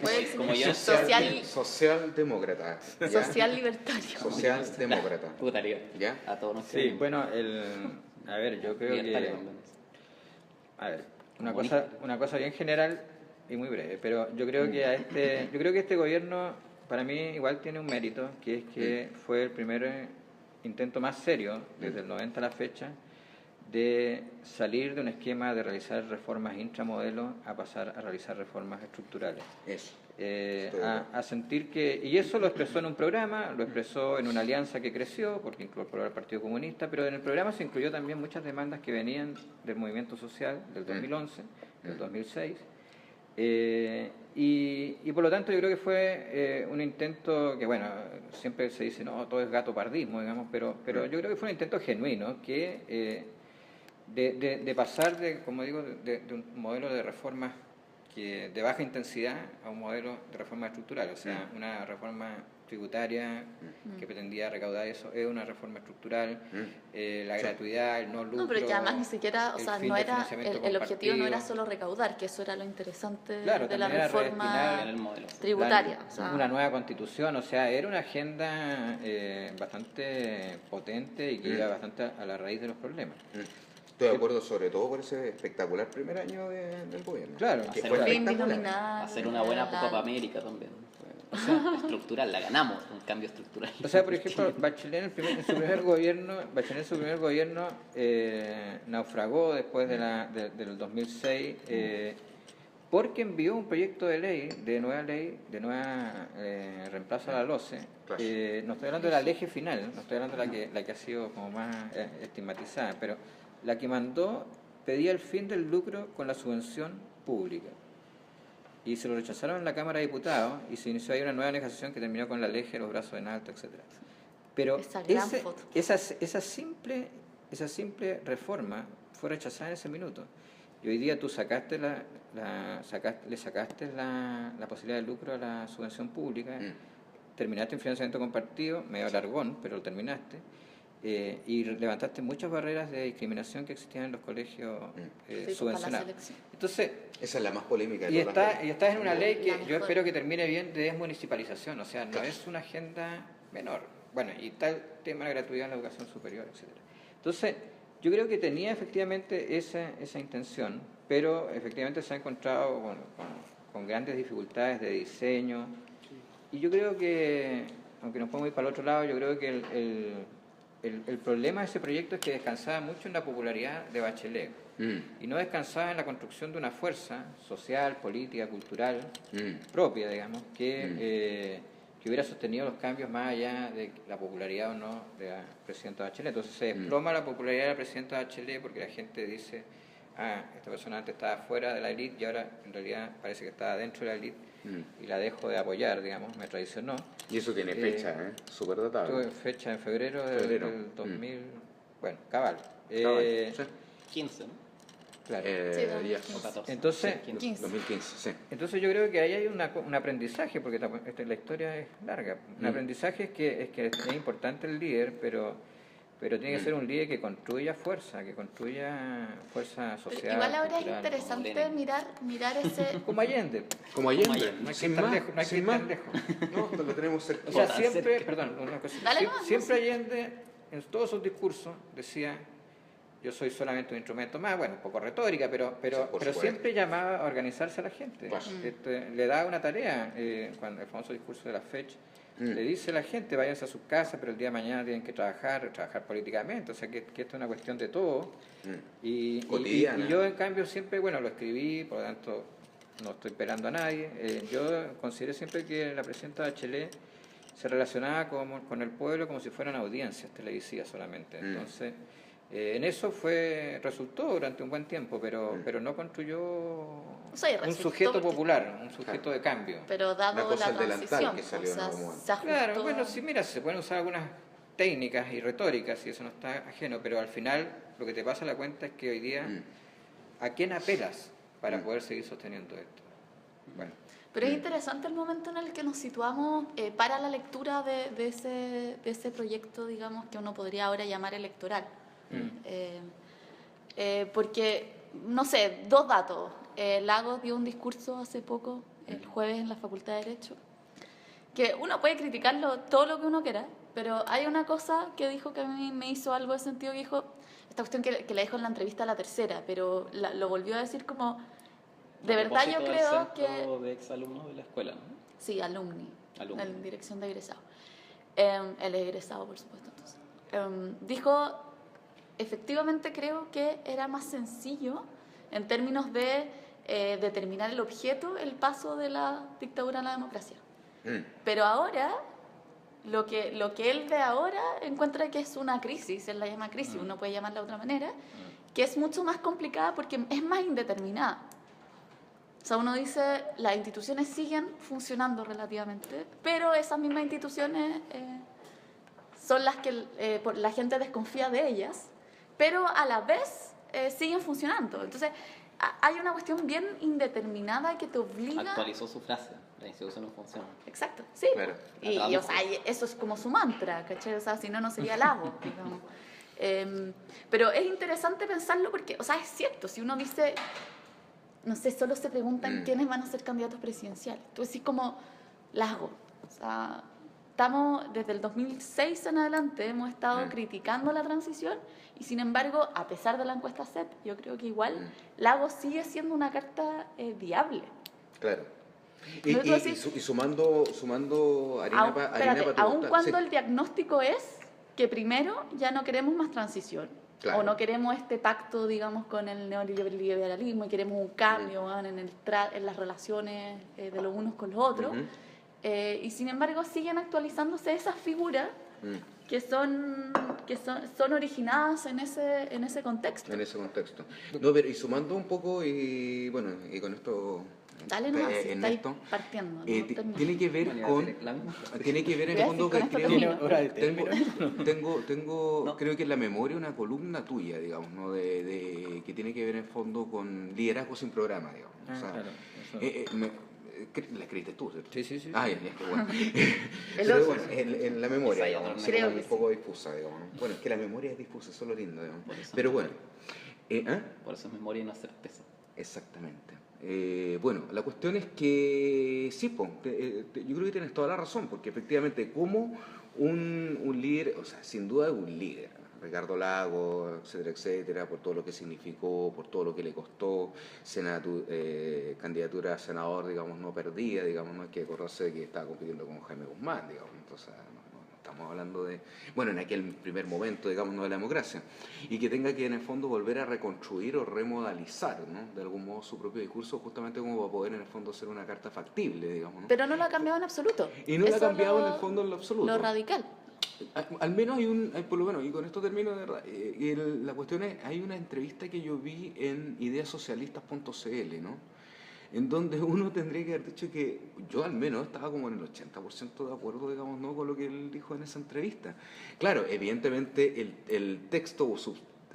Puede Como yo. socialdemócrata. ¿ya? social libertario. Socialdemócrata. Puta liga. ¿Ya? A todos nos Sí, queremos. bueno, a ver, yo creo Libertario que... también. A ver, Comunista. una cosa bien general y muy breve, pero yo creo que este gobierno para mí igual tiene un mérito, que es que fue el primer intento más serio desde el 90 a la fecha de salir de un esquema de realizar reformas intramodelo a pasar a realizar reformas estructurales. Eso. A sentir que, y eso lo expresó en un programa, lo expresó en una alianza que creció, porque incorporó al Partido Comunista, pero en el programa se incluyó también muchas demandas que venían del movimiento social del 2011, del 2006, y por lo tanto yo creo que fue un intento que, bueno, siempre se dice, no, todo es gato pardismo, digamos, pero yo creo que fue un intento genuino que de pasar, como digo, de un modelo de reformas de baja intensidad a un modelo de reforma estructural, o sea, una reforma tributaria que pretendía recaudar eso, es una reforma estructural, la gratuidad, el no lucro. No, pero que además ni siquiera, o sea, no era el objetivo no era solo recaudar, que eso era lo interesante de la reforma tributaria. O sea, una nueva constitución, o sea, era una agenda bastante potente y que iba bastante a la raíz de los problemas. Estoy de acuerdo, sobre todo por ese espectacular primer año del gobierno. Claro, que fue hacer una buena Copa América también. O sea, estructural, la ganamos, un cambio estructural. O sea, por ejemplo, Bachelet en su primer gobierno naufragó después del 2006 porque envió un proyecto de ley, de nueva reemplazo a la LOCE. No estoy hablando de la ley final, no estoy hablando de la que ha sido como más estigmatizada, pero la que mandó pedía el fin del lucro con la subvención pública. Y se lo rechazaron en la Cámara de Diputados y se inició ahí una nueva negociación que terminó con la ley, los brazos en alto, etc. Pero esa simple reforma fue rechazada en ese minuto. Y hoy día tú le sacaste la posibilidad de lucro a la subvención pública, terminaste en financiamiento compartido, medio largón, pero lo terminaste. Y levantaste muchas barreras de discriminación que existían en los colegios subvencionados. Entonces, esa es la más polémica. Y estás en una ley que yo espero que termine bien de desmunicipalización, o sea, no es una agenda menor. Bueno, y está el tema de la gratuidad en la educación superior, etcétera. Entonces, yo creo que tenía efectivamente esa intención, pero efectivamente se ha encontrado con grandes dificultades de diseño. Y yo creo que, aunque nos podemos ir para el otro lado, yo creo que el problema de ese proyecto es que descansaba mucho en la popularidad de Bachelet y no descansaba en la construcción de una fuerza social, política, cultural propia, digamos, que hubiera sostenido los cambios más allá de la popularidad o no de la presidenta Bachelet. Entonces se desploma la popularidad de la presidenta Bachelet porque la gente dice, esta persona antes estaba fuera de la élite y ahora en realidad parece que estaba dentro de la élite y la dejo de apoyar, digamos, me traicionó. Y eso tiene fecha, súper datada. Tuve fecha en febrero del 2000, bueno, cabal. 15, ¿no? Claro. O 14. Entonces, 2015, sí. Entonces yo creo que ahí hay un aprendizaje, porque la historia es larga. Un aprendizaje es que es importante el líder, pero tiene que ser un líder que construya fuerza social. Igual ahora es interesante mirar ese... Como Allende. Como Allende. No hay que ir tan lejos. No hay que ir tan lejos. No, lo tenemos cerca. O sea, siempre, perdón, una cosa. Siempre Allende, en todos sus discursos, decía, yo soy solamente un instrumento más, bueno, un poco retórica, pero siempre llamaba a organizarse a la gente. Le daba una tarea, cuando el famoso discurso de la fecha, le dice a la gente, váyanse a sus casas, pero el día de mañana tienen que trabajar políticamente, o sea que esto es una cuestión de todo. Y yo, en cambio, siempre, bueno, lo escribí, por lo tanto, no estoy pelando a nadie. Yo considero siempre que la presidenta Bachelet se relacionaba con el pueblo como si fueran audiencias televisivas solamente. Entonces, en eso resultó durante un buen tiempo, pero no construyó un sujeto popular, un sujeto de cambio. Pero dado la transición, que salió se ajustó. Claro, bueno, sí, mira, se pueden usar algunas técnicas y retóricas y eso no está ajeno, pero al final lo que te pasa a la cuenta es que hoy día, ¿a quién apelas para poder seguir sosteniendo esto? Bueno. Pero es interesante el momento en el que nos situamos para la lectura de ese proyecto, digamos, que uno podría ahora llamar electoral. Porque, no sé, dos datos. Lagos dio un discurso hace poco, el jueves, en la Facultad de Derecho, que uno puede criticarlo todo lo que uno quiera, pero hay una cosa que dijo que a mí me hizo algo de sentido, que dijo, esta cuestión que la dijo en la entrevista a La Tercera, pero lo volvió a decir como, de verdad yo creo que... de exalumnos de la escuela, ¿no? Sí, alumni. En dirección de egresado. El egresado, por supuesto. Entonces. Dijo, efectivamente creo que era más sencillo en términos de determinar el objeto, el paso de la dictadura a la democracia. Pero ahora, lo que él ve ahora encuentra que es una crisis, él la llama crisis, uno puede llamarla de otra manera, que es mucho más complicada porque es más indeterminada. O sea, uno dice, las instituciones siguen funcionando relativamente, pero esas mismas instituciones son las que la gente desconfía de ellas, pero a la vez siguen funcionando. Entonces, hay una cuestión bien indeterminada que te obliga... Actualizó su frase, la institución no funciona. Exacto, sí. Claro. Y o sea, eso es como su mantra, ¿cachai? O sea, si no, no sería Lago, digamos. Pero es interesante pensarlo porque, o sea, es cierto, si uno dice, no sé, solo se preguntan quiénes van a ser candidatos presidenciales. Tú decís como Lago. O sea, estamos desde el 2006 en adelante, hemos estado criticando la transición y sin embargo, a pesar de la encuesta CEP, yo creo que igual Lago sigue siendo una carta viable. Claro. ¿No? Y sumando harina para tu aun costal. cuando Sí. el diagnóstico es que primero ya no queremos más transición, Claro. o no queremos este pacto, digamos, con el neoliberalismo y queremos un cambio en las relaciones de los unos con los otros, y sin embargo siguen actualizándose esas figuras que son originadas en ese contexto. En ese contexto. No, pero y sumando un poco, y bueno, y con esto... Dale nomás, si estáis esto, partiendo. tiene que ver con... La misma. Tiene que ver en Voy a el fondo decir, que con esto creo... termino. Tengo No. creo que en la memoria una columna tuya, digamos, ¿no? Que tiene que ver en el fondo con liderazgo sin programa, digamos. O sea, Claro, eso. la escribiste tú, ¿cierto? Sí, sí, sí. Ah, ya, qué bueno. El Pero otro. bueno, en la memoria, Esa ya digamos, otra Creo un que sí. poco difusa, digamos. ¿No? Bueno, es que la memoria es difusa, eso es lo lindo, digamos. Por eso Pero es bueno. Por eso es memoria y no certeza. Exactamente. Bueno, la cuestión es que sí, yo creo que tienes toda la razón, porque efectivamente como un líder, o sea, sin duda es un líder, Ricardo Lagos, etcétera, etcétera, por todo lo que significó, por todo lo que le costó, candidatura a senador, digamos, no perdida, digamos, no hay que acordarse de que estaba compitiendo con Jaime Guzmán, digamos, entonces no estamos hablando de, bueno, en aquel primer momento, digamos, no de la democracia, y que tenga que en el fondo volver a reconstruir o remodalizar, ¿no? De algún modo su propio discurso, justamente como para poder en el fondo ser una carta factible, digamos, ¿no? Pero no lo ha cambiado en absoluto. Y no lo ha Eso cambiado en el fondo en lo absoluto. Lo radical. Al menos hay por lo menos, y con esto termino de verdad, la cuestión es, hay una entrevista que yo vi en ideasocialistas.cl, ¿no? En donde uno tendría que haber dicho que yo al menos estaba como en el 80% de acuerdo, digamos, ¿no? Con lo que él dijo en esa entrevista. Claro, evidentemente el texto o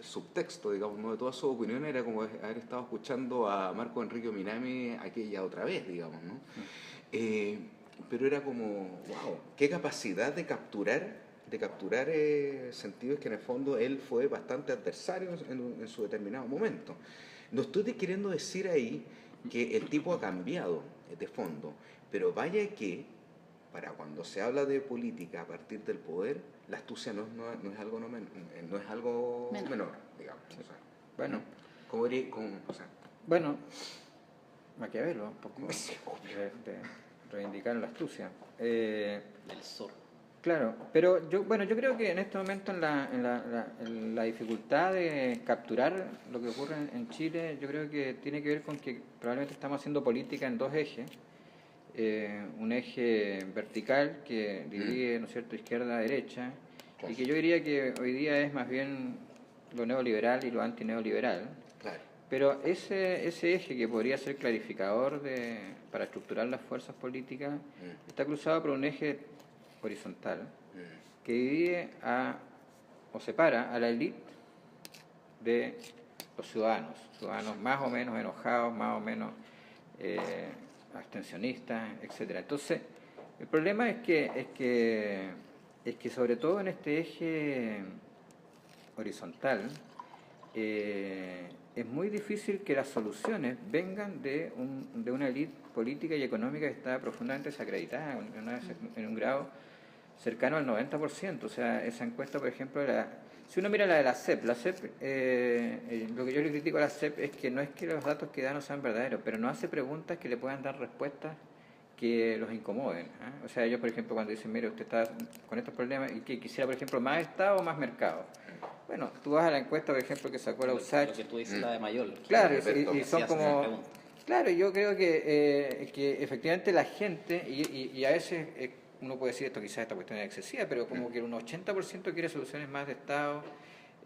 subtexto, digamos, ¿no? De todas sus opiniones era como haber estado escuchando a Marco Enrique Minami aquella otra vez, digamos, ¿no? Pero era como, wow, qué capacidad de capturar sentidos que en el fondo él fue bastante adversario en su determinado momento. No estoy queriendo decir ahí que el tipo ha cambiado de fondo, pero vaya que para cuando se habla de política a partir del poder, la astucia no es algo menor, digamos. O sea, Bueno, bueno, Maquiavelo, un poco de reivindicar la astucia. Del zorro. Claro, pero yo creo que en este momento en la dificultad de capturar lo que ocurre en Chile, yo creo que tiene que ver con que probablemente estamos haciendo política en dos ejes. Un eje vertical que divide, ¿no es cierto?, izquierda-derecha, y que yo diría que hoy día es más bien lo neoliberal y lo antineoliberal. claro. Pero ese eje que podría ser clarificador para estructurar las fuerzas políticas está cruzado por un eje horizontal que divide o separa a la élite de los ciudadanos más o menos enojados, más o menos abstencionistas, etcétera. Entonces, el problema es que sobre todo en este eje horizontal es muy difícil que las soluciones vengan de una élite política y económica que está profundamente desacreditada en un grado cercano al 90%. O sea, esa encuesta, por ejemplo, si uno mira la de la CEP, lo que yo le critico a la CEP es que no es que los datos que da no sean verdaderos, pero no hace preguntas que le puedan dar respuestas que los incomoden. O sea, ellos, por ejemplo, cuando dicen, mire, usted está con estos problemas y que quisiera, por ejemplo, más Estado o más mercado. Bueno, tú vas a la encuesta, por ejemplo, que sacó la USACH. Lo que tú dices, la de Mayol. Claro, Alberto, y son hacías esa como... pregunta. Claro, yo creo que efectivamente la gente, y a veces uno puede decir esto, quizás esta cuestión es excesiva, pero como que un 80% quiere soluciones más de Estado,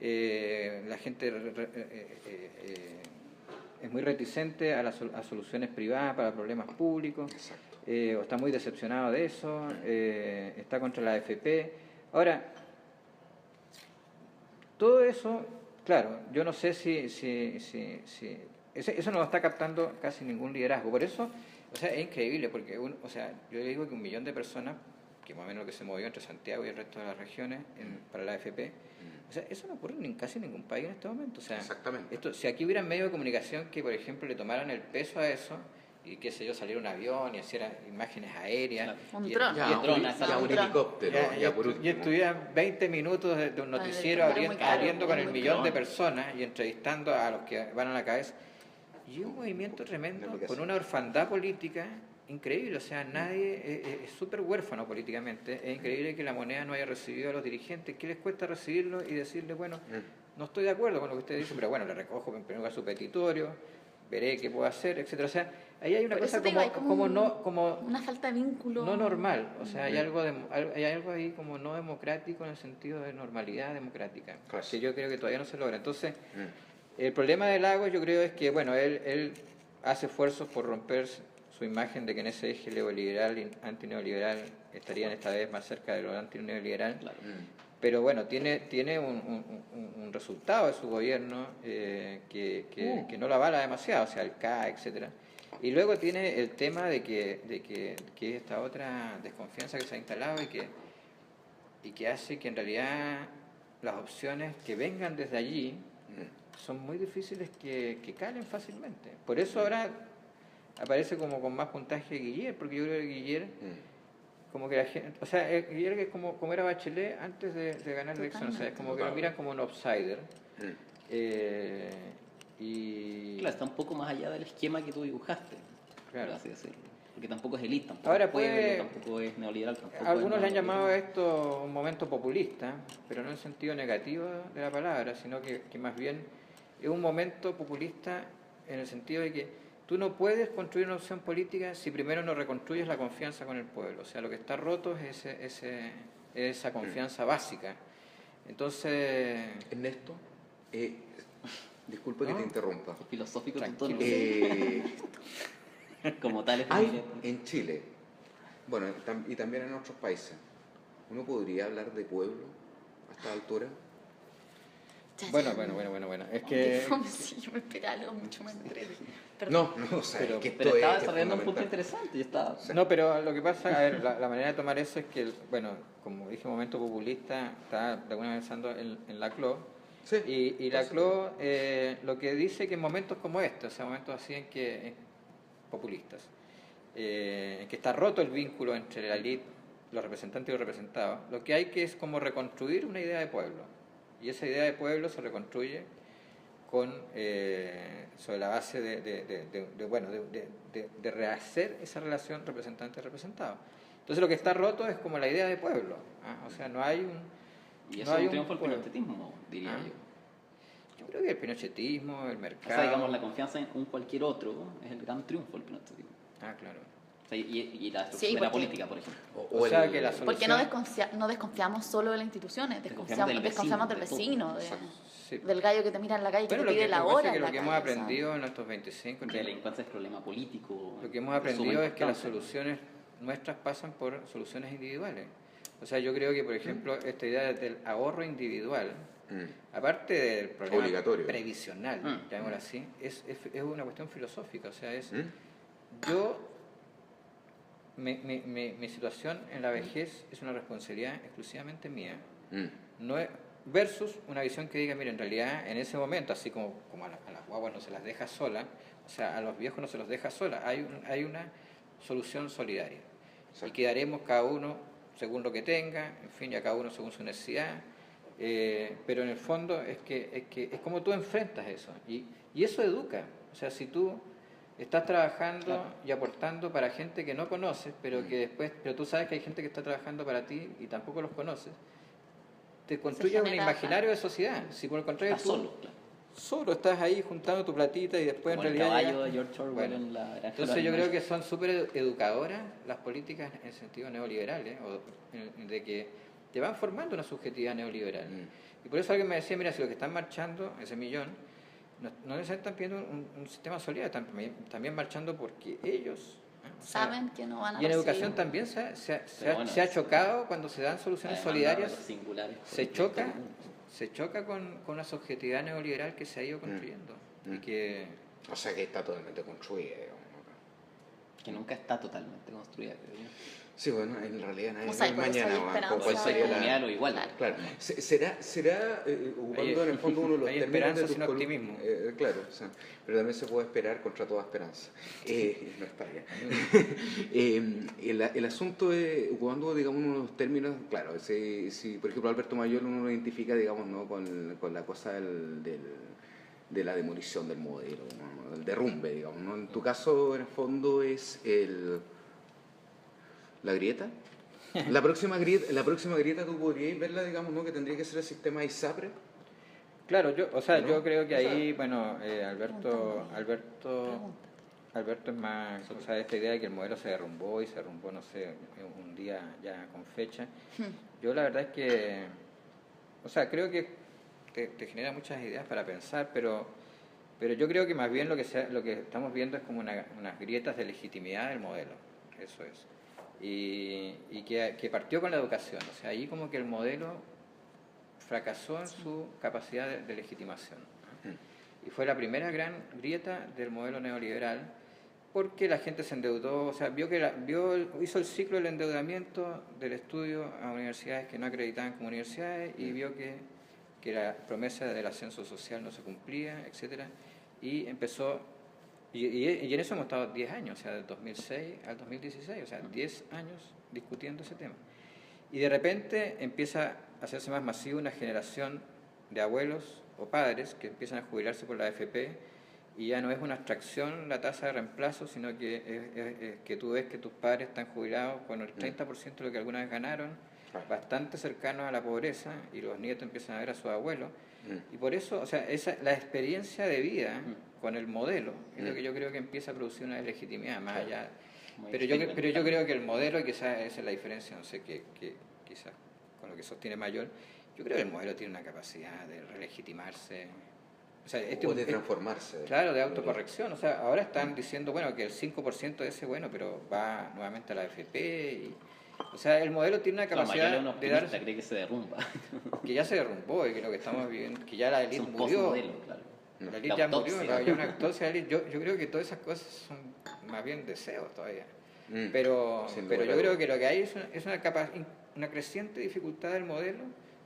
la gente es muy reticente a soluciones privadas para problemas públicos, o está muy decepcionado de eso, está contra la AFP. Ahora, todo eso, claro, yo no sé si eso no lo está captando casi ningún liderazgo. Por eso, o sea, es increíble, porque o sea, yo digo que 1 millón de personas, que más o menos lo que se movió entre Santiago y el resto de las regiones para la AFP, o sea, eso no ocurre en casi ningún país en este momento. O sea, Exactamente. si aquí hubiera medios de comunicación que, por ejemplo, le tomaran el peso a eso, y qué sé yo, saliera un avión y hiciera imágenes aéreas. Un y- dron. y- Ya, dron, un exacto. helicóptero, ya por y último. estuvieran 20 minutos de un noticiero Claro, muy caro, abriendo con muy el millón de caro. personas y entrevistando a los que van a la cabeza. Y un movimiento tremendo con una orfandad política increíble. O sea, nadie es súper huérfano políticamente. Es increíble que la Moneda no haya recibido a los dirigentes. ¿Qué les cuesta recibirlo y decirle, bueno, no estoy de acuerdo con lo que usted dice, pero bueno, le recojo en primer lugar su petitorio, veré qué puedo hacer, etcétera? O sea, ahí hay una Por cosa eso te digo, hay como una falta de vínculo. no normal, o sea, hay algo ahí como no democrático en el sentido de normalidad democrática, Claro. que yo creo que todavía no se logra. Entonces, el problema de Lagos yo creo es que, bueno, él hace esfuerzos por romper su imagen de que en ese eje neoliberal y antineoliberal estarían esta vez más cerca de lo antineoliberal, Claro. pero bueno, tiene un resultado de su gobierno que no lo avala demasiado, o sea, el CA, etcétera. Y luego tiene el tema de que esta otra desconfianza que se ha instalado y que hace que en realidad las opciones que vengan desde allí son muy difíciles que calen fácilmente. Por eso ahora aparece como con más puntaje Guillier, porque yo creo que Guillier, como que la gente, o sea, Guillier que es como era Bachelet antes de ganar la elección, o sea, es como que lo miran como un outsider. Y Claro, está un poco más allá del esquema que tú dibujaste, Claro. por así decirlo. Porque tampoco es elite, tampoco Ahora es pueblo, puede- tampoco es neoliberal, tampoco algunos es le han llamado a neoliberal. esto un momento populista, pero no en el sentido negativo de la palabra, sino que más bien es un momento populista en el sentido de que tú no puedes construir una opción política si primero no reconstruyes la confianza con el pueblo. O sea, lo que está roto es esa confianza básica. Entonces, Ernesto, disculpa que No. te interrumpa. Filosófico tu Tranquilo. tono, como tal es Hay evidente. en Chile, bueno, y también en otros países, ¿uno podría hablar de pueblo a esta altura? bueno. Es que... Sí, yo me esperaba algo mucho más breve. No, o sea, Pero- es que Pero esto estaba es desarrollando un punto fundamental. interesante y está... No, pero lo que pasa, a ver, la manera de tomar eso es que, bueno, como dije, momento populista está de alguna vez pensando en la CLO. Sí, Y la CLO lo que dice que en momentos como este, o sea, momentos así populistas, en que está roto el vínculo entre la élite, los representantes y los representados, lo que hay que es como reconstruir una idea de pueblo. Y esa idea de pueblo se reconstruye sobre la base de rehacer esa relación representante-representado. Entonces lo que está roto es como la idea de pueblo. O sea, no hay un... Y no eso hay es un triunfo del pueblo. pinochetismo, diría yo. Yo creo que el pinochetismo, el O mercado... sea, digamos, la confianza en un cualquier otro es el gran triunfo del pinochetismo. Claro. O sea, y la estructura Sí, de la porque- política, por ejemplo. O sea, que la solución... Porque no desconfiamos solo de las instituciones, Desconfiamos del desconfiamos del vecino, vecino, de todo. Sí. del gallo que te mira en la calle y que Bueno, te pide la lo que pasa hora. es que en lo la que hemos calle, ¿sabes? aprendido en estos 25... Porque la delincuencia es problema político. Lo que hemos es aprendido es que las superimportante. soluciones nuestras pasan por soluciones individuales. O sea, yo creo que, por ejemplo, esta idea del ahorro individual, aparte del problema Obligatorio. previsional, llamémoslo así, es una cuestión filosófica. O sea, yo, mi situación en la vejez es una responsabilidad exclusivamente mía. No es, versus una visión que diga, mira, en realidad en ese momento, así como a las guaguas no se las deja sola, o sea, a los viejos no se los deja sola, hay una solución solidaria. Y quedaremos cada uno según lo que tenga, en fin, ya cada uno según su necesidad, pero en el fondo es es como tú enfrentas eso, y eso educa. O sea, si tú estás trabajando y aportando para gente que no conoces, pero que después, pero tú sabes que hay gente que está trabajando para ti y tampoco los conoces, te construyes un genera, imaginario de sociedad. Si por el contrario Estás tú solo, claro. solo estás ahí juntando tu platita y después Como en el realidad... caballo de llegaste. George Orwell Bueno, en la Granja de los entonces yo creo Animales. que son súper educadoras las políticas en sentido neoliberales, de que te van formando una subjetividad neoliberal. Y por eso alguien me decía, mira, si los que están marchando, ese millón, no les están pidiendo un sistema solidario, están también marchando porque ellos... o sea, Saben que no van a y en recibir. educación también se bueno, ha chocado cuando se dan soluciones solidarias, se choca con una subjetividad neoliberal que se ha ido construyendo. Y que... O sea que está totalmente construida, digamos, acá. Que nunca está totalmente construida, creo yo. Sí, bueno, en realidad nadie O sea, y sabe por eso hay mañana esperanza. con cuál sería Comunidad lo igual. Claro, será ocupando en el fondo uno de los hay términos esperanza de tus sin optimismo. claro, o sea, pero también se puede esperar contra toda esperanza. No es talla. El asunto es, ocupando, digamos, uno de los términos, claro, si por ejemplo Alberto Mayor uno lo identifica, digamos, ¿no? con la cosa de la demolición del modelo, ¿no? El derrumbe, digamos, ¿no? En tu caso, en el fondo, es la grieta. La próxima grieta tú podrías verla, digamos, ¿no? Que tendría que ser el sistema ISAPRE. Claro, yo ¿No? creo que O sea, ahí, bueno, Alberto es más, o sea, esta idea de que el modelo se derrumbó, no sé, un día ya con fecha. Yo la verdad es que, o sea, creo que te genera muchas ideas para pensar, pero yo creo que más bien lo que estamos viendo es como unas grietas de legitimidad del modelo, eso es. Y que partió con la educación, o sea, ahí como que el modelo fracasó en su capacidad de legitimación. Y fue la primera gran grieta del modelo neoliberal, porque la gente se endeudó, o sea, hizo el ciclo del endeudamiento del estudio a universidades que no acreditaban como universidades y vio que la promesa del ascenso social no se cumplía, etcétera, y empezó, y en eso hemos estado 10 años, o sea, del 2006 al 2016, o sea, 10 años discutiendo ese tema. Y de repente empieza a hacerse más masivo una generación de abuelos o padres que empiezan a jubilarse por la AFP y ya no es una abstracción la tasa de reemplazo, sino que es que tú ves que tus padres están jubilados con el 30% de lo que alguna vez ganaron, bastante cercanos a la pobreza, y los nietos empiezan a ver a sus abuelos. Y por eso, o sea, la experiencia de vida con el modelo es lo que yo creo que empieza a producir una legitimidad más allá. Pero yo creo que el modelo, y quizás esa es la diferencia, no sé, que quizás con lo que sostiene Mayor, yo creo que el modelo tiene una capacidad de relegitimarse. O sea, o de transformarse. Claro, de autocorrección. O sea, ahora están diciendo, bueno, que el 5% de ese, bueno, pero va nuevamente a la AFP. O sea, el modelo tiene una capacidad de dar... cree que se derrumba. Que ya se derrumbó y que lo que estamos viviendo, que ya la élite murió. Claro. La élite ya murió, ya una autopsia. Yo creo que todas esas cosas son más bien deseos todavía. Pero yo creo que lo que hay es una creciente dificultad del modelo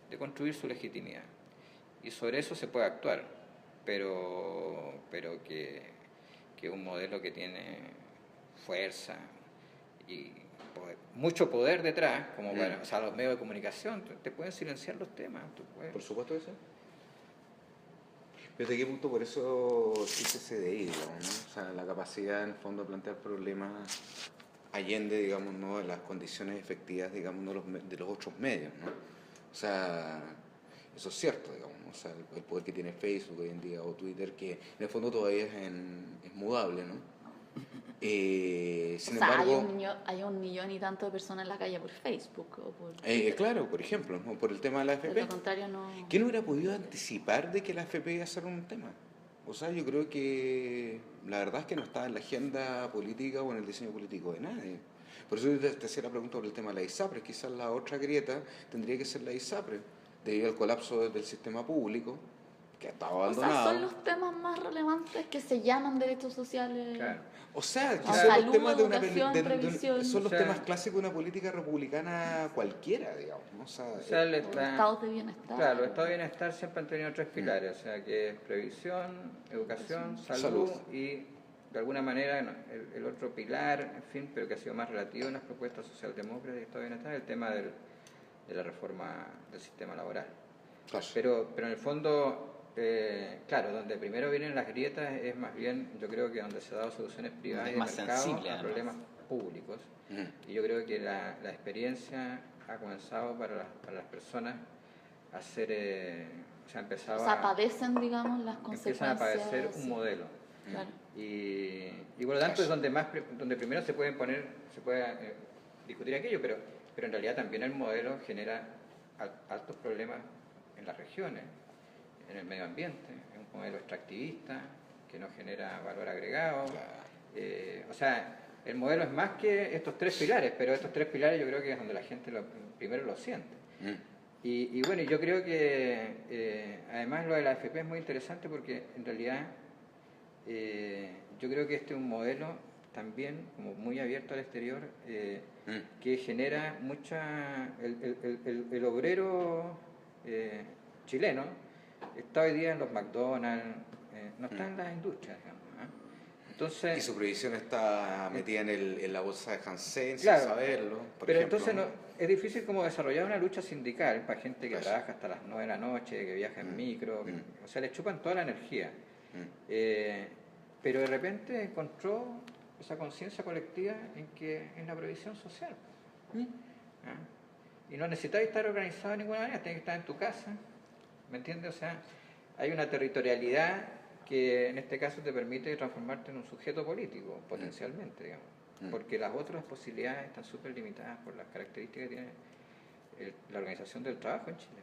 de construir su legitimidad. Y sobre eso se puede actuar, pero que un modelo que tiene fuerza y mucho poder detrás, como para, o sea, los medios de comunicación, te pueden silenciar los temas. Por supuesto que sí. Pero ¿de qué punto por eso existe CDI, digamos, ¿no? O sea, la capacidad en el fondo de plantear problemas allende, digamos, ¿no? De las condiciones efectivas, digamos, ¿no? de los otros medios, ¿no? O sea, eso es cierto, digamos, ¿no? O sea, el poder que tiene Facebook hoy en día o Twitter, que en el fondo todavía es mudable, ¿no? Sin embargo, hay un millón y tanto de personas en la calle por Facebook o por claro, por ejemplo, ¿no? Por el tema de la AFP. De lo contrario no... ¿Quién hubiera podido anticipar de que la AFP iba a ser un tema? O sea, yo creo que la verdad es que no estaba en la agenda política o en el diseño político de nadie. Por eso te hacía la pregunta por el tema de la ISAPRE. Quizás la otra grieta tendría que ser la ISAPRE, debido al colapso del sistema público, que ha estado abandonado. O sea, son los temas más relevantes que se llaman derechos sociales. Claro. O sea, que salud, son los temas de previsión. son los temas clásicos de una política republicana cualquiera, digamos, ¿no? O sea, estados de bienestar. Claro, los estados de bienestar siempre han tenido tres pilares, o sea, que es previsión, educación, salud. Y de alguna manera el otro pilar, en fin, pero que ha sido más relativo en las propuestas socialdemócratas y estado de bienestar, el tema de la reforma del sistema laboral. Claro. Pero en el fondo... claro, donde primero vienen las grietas es más bien, yo creo que donde se han dado soluciones privadas y de mercado a problemas públicos. Y yo creo que la experiencia ha comenzado para las personas o sea, empezado O sea, padecen, digamos, las consecuencias. empiezan a padecer un sí. modelo. Claro. Y por lo tanto es donde primero se puede discutir aquello, pero en realidad también el modelo genera altos problemas en las regiones, en el medio ambiente. Es un modelo extractivista que no genera valor agregado. O sea, el modelo es más que estos tres pilares, pero estos tres pilares yo creo que es donde la gente primero lo siente. Y bueno, yo creo que además lo de la AFP es muy interesante porque en realidad yo creo que este es un modelo también como muy abierto al exterior que genera el obrero chileno está hoy día en los McDonald's, no está en las industrias, digamos. Entonces, Y su previsión está metida en la bolsa de Hansen, claro, sin saberlo, por pero ejemplo. entonces es difícil como desarrollar una lucha sindical para gente que trabaja hasta las 9 de la noche, que viaja en micro, o sea, le chupan toda la energía. Pero de repente encontró esa conciencia colectiva en la previsión social. Y no necesitáis estar organizado de ninguna manera, tienes que estar en tu casa, ¿me entiendes? O sea, hay una territorialidad que en este caso te permite transformarte en un sujeto político, potencialmente, digamos, porque las otras posibilidades están súper limitadas por las características que tiene la organización del trabajo en Chile.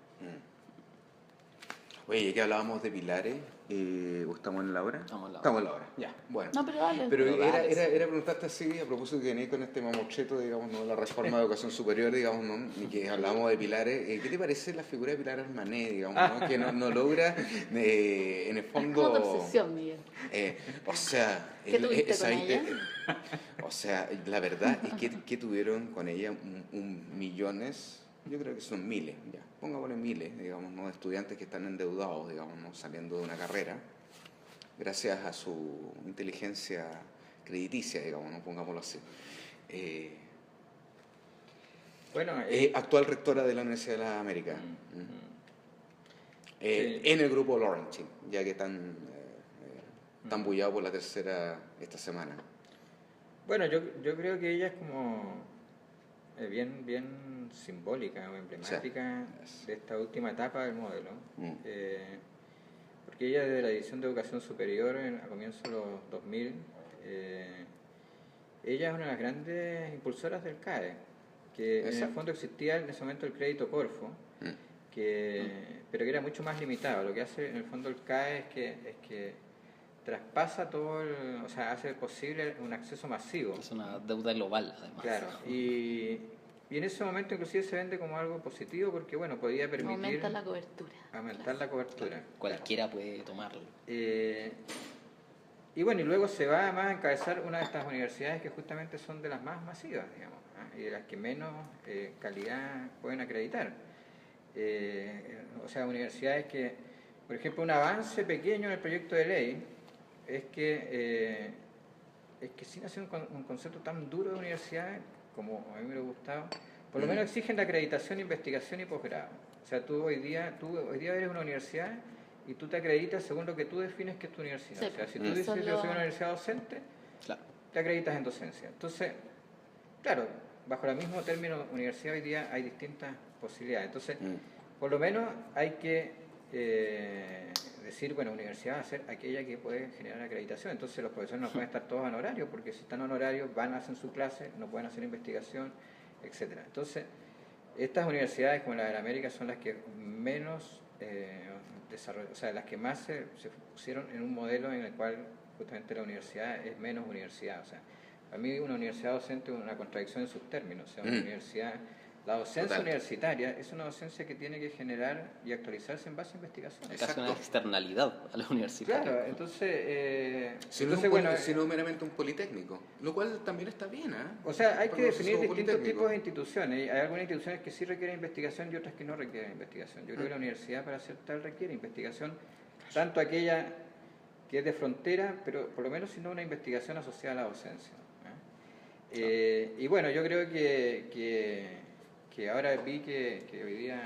Oye, ya que hablábamos de pilares, ¿o estamos en la hora? Estamos en la hora. Estamos en la hora, ya. Bueno. No, pero dale. Pero dale, era preguntarte así, a propósito que venís con este mamocheto, digamos, ¿no? La reforma de educación superior, digamos, ¿no? Y que hablábamos de pilares. ¿Qué te parece la figura de Pilar Armané, digamos, ¿no? Que no logra, en el fondo... Es como tu obsesión, Miguel. O sea... ¿Qué tuviste con ella? O sea, la verdad es que tuvieron con ella millones, yo creo que son miles, ya, pongámosle miles, digamos, ¿no? De estudiantes que están endeudados, digamos, ¿no? Saliendo de una carrera, gracias a su inteligencia crediticia, digamos, ¿no? Pongámoslo así. Bueno, actual rectora de la Universidad de las Américas, en el grupo Laurentine, ya que están bullados por la tercera esta semana. Bueno, yo creo que ella es como bien simbólica o emblemática de esta última etapa del modelo, porque ella desde la División de Educación Superior a comienzos de los 2000, ella es una de las grandes impulsoras del CAE, que en el fondo existía en ese momento el crédito Corfo, pero que era mucho más limitado. Lo que hace en el fondo el CAE es que traspasa todo, o sea, hace posible un acceso masivo. Es una deuda global, además. Claro, y en ese momento inclusive se vende como algo positivo porque, bueno, podía permitir... Aumentar la cobertura. Aumentar la cobertura. Cualquiera puede tomarlo. Y bueno, y luego se va más a encabezar una de estas universidades que justamente son de las más masivas, digamos, y de las que menos calidad pueden acreditar. O sea, universidades que, por ejemplo, un avance pequeño en el proyecto de ley es que sin hacer un concepto tan duro de universidades, como a mí me hubiera gustado, por lo menos exigen la acreditación, investigación y posgrado. O sea, tú hoy día eres una universidad y tú te acreditas según lo que tú defines que es tu universidad. Sí, o sea, si tú dices yo soy una universidad docente, Claro. te acreditas en docencia. Entonces, claro, bajo el mismo término universidad hoy día hay distintas posibilidades. Entonces, por lo menos hay que decir, bueno, universidad va a ser aquella que puede generar acreditación. Entonces los profesores no pueden estar todos en horario, porque si están en horario van a hacer su clase, no pueden hacer investigación, etcétera. Entonces, estas universidades como la de América son las que menos o sea, las que más se pusieron en un modelo en el cual justamente la universidad es menos universidad. O sea, para mí una universidad docente es una contradicción en sus términos. O sea, una universidad... La docencia universitaria es una docencia que tiene que generar y actualizarse en base a investigación. Es casi una externalidad a la universidad. Claro, entonces... sino meramente un politécnico, lo cual también está bien, O sea, hay que definir distintos tipos de instituciones. Hay algunas instituciones que sí requieren investigación y otras que no requieren investigación. Yo creo que la universidad para ser tal requiere investigación, tanto aquella que es de frontera, pero por lo menos si no una investigación asociada a la docencia. Y bueno, yo creo que ahora vi que hoy día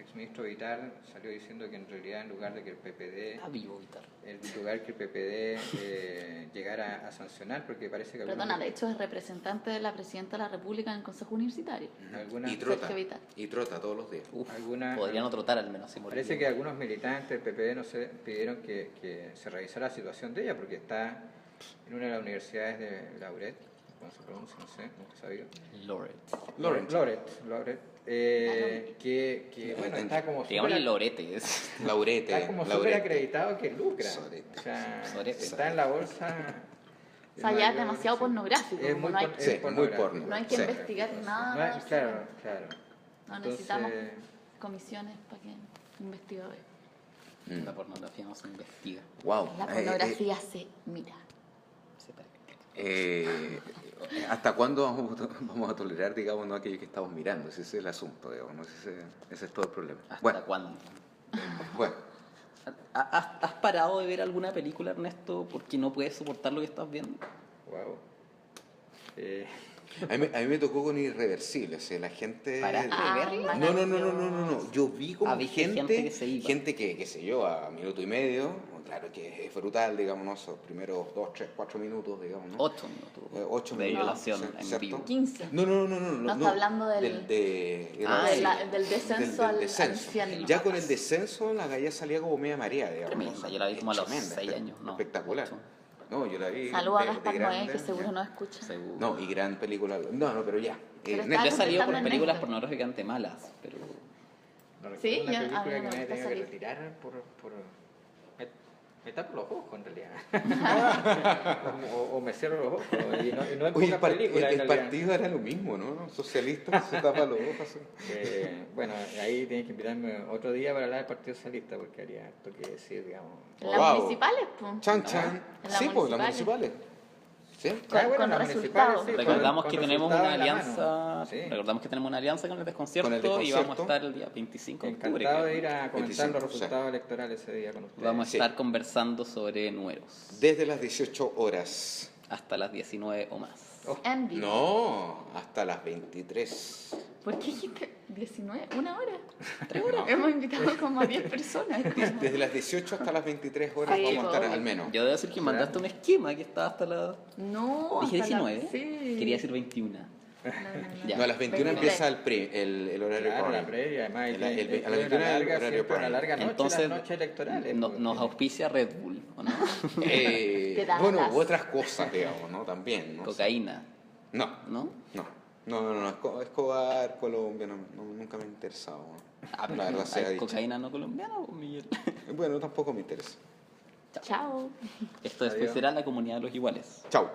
exministro Vital salió diciendo que en realidad en lugar de que el PPD, Está vivo Vitar. en lugar que el PPD llegara a sancionar, porque parece que Perdona, de hecho es representante de la presidenta de la República en el Consejo Universitario. algunas, Y trota. Sergio Vital. Y trota todos los días. Podría no trotar al menos. Si parece que algunos militantes del PPD no sé, pidieron que se revisara la situación de ella, porque está en una de las universidades de Lauret, ¿cómo se pronuncia? No sé, nunca he sabido. Lauret, que bueno, está como Digámosle súper Lorete. Laurete. está como súper Laurete. acreditado que lucra. Sorete. O sea, Sorete. está en la bolsa. O sea, ya es demasiado pornográfico. Es como muy no hay, por- Sí, es muy pornográfico. porno. no hay que Sí. investigar nada. No hay- claro, claro. No necesitamos Entonces, comisiones para que investigadores. La pornografía no se investiga. Wow. La pornografía se mira. Se practica. ¿Hasta cuándo vamos a tolerar, digamos, no aquello que estamos mirando? Ese es el asunto, digamos, ¿no? Ese es todo el problema. ¿Hasta Bueno, cuándo? bueno. ¿Has parado de ver alguna película, Ernesto, porque no puedes soportar lo que estás viendo? wow. A mí me tocó con Irreversible, o sea, la gente... ¿Paraste de verla? No. Yo vi como ¿Viste gente que se iba? gente que, qué sé yo, a minuto y medio, claro que es brutal, digamos, ¿no? Esos primeros 2, 3, 4 minutos, digamos, ¿no? 8 minutos. 8 de minutos, violación en ¿cierto? vivo. 15. No. No está hablando del- del descenso al anciano. Ya con el descenso, la galla salía como media marea, digamos. Tremenda, yo la vi como a los Tremenda, 6 años, ¿no? Espectacular. Ocho. No, yo la vi. Saludos a de Gaspar Noé, grande, que seguro ya. no escucha. Seguro. No, y gran película. No, pero ya. Pero Ya está salió por contestando películas Ernesto. pornográficamente malas, pero No recuerdo Sí, una ya, película a mí que no me me haya gusta tenido que salir. retirar por me tapo los ojos en realidad. o me cierro los ojos. Y no es Oye, poca película en el realidad. partido era lo mismo, ¿no? Socialista se tapa los ojos. Así. Bueno, ahí tienes que invitarme otro día para hablar del Partido Socialista, porque haría harto que decir, digamos. En las Wow. municipales, pues. Chan, chan. En las Sí, pues, las municipales. municipales. ¿Sí? Con las resultados. municipales, sí, recordamos con que tenemos resultados una en la alianza, mano. Sí. recordamos que tenemos una alianza con el desconcierto, Con el y vamos a desconcierto. estar el día 25 de octubre. Encantado creo. de ir a comentar 25, los resultados electorales ese día con ustedes. Vamos a Sí. estar conversando sobre números Desde las 18 horas. hasta las 19 o más. Envy. No, hasta las 23. ¿Por qué dijiste 19? ¿Una hora? ¿3 horas? Hemos invitado como a 10 personas. Desde las 18 hasta las 23 horas Sí, vamos a estar obvio. al menos. Yo debo decir que mandaste un esquema que estaba hasta la... No, Dije hasta la- 19, Sí. quería decir 21. No. Ya. No, a las 21 23. empieza el horario Claro, la prime. previa, además, A las es 21 una el larga, horario siempre una prime. larga noche, Entonces, las noches electorales. nos porque- auspicia Red Bull, ¿o no? Te dan Bueno, las- u otras cosas, digamos, ¿no? También, ¿no? Cocaína, No, ¿no? no. Escobar, Colombia, nunca me ha interesado. ¿no? Ah, pero La verdad sea ¿hay dicha. cocaína no colombiana, pues, Miguel? Bueno, tampoco me interesa. Chao. Esto después Adiós. será la comunidad de los iguales. Chao.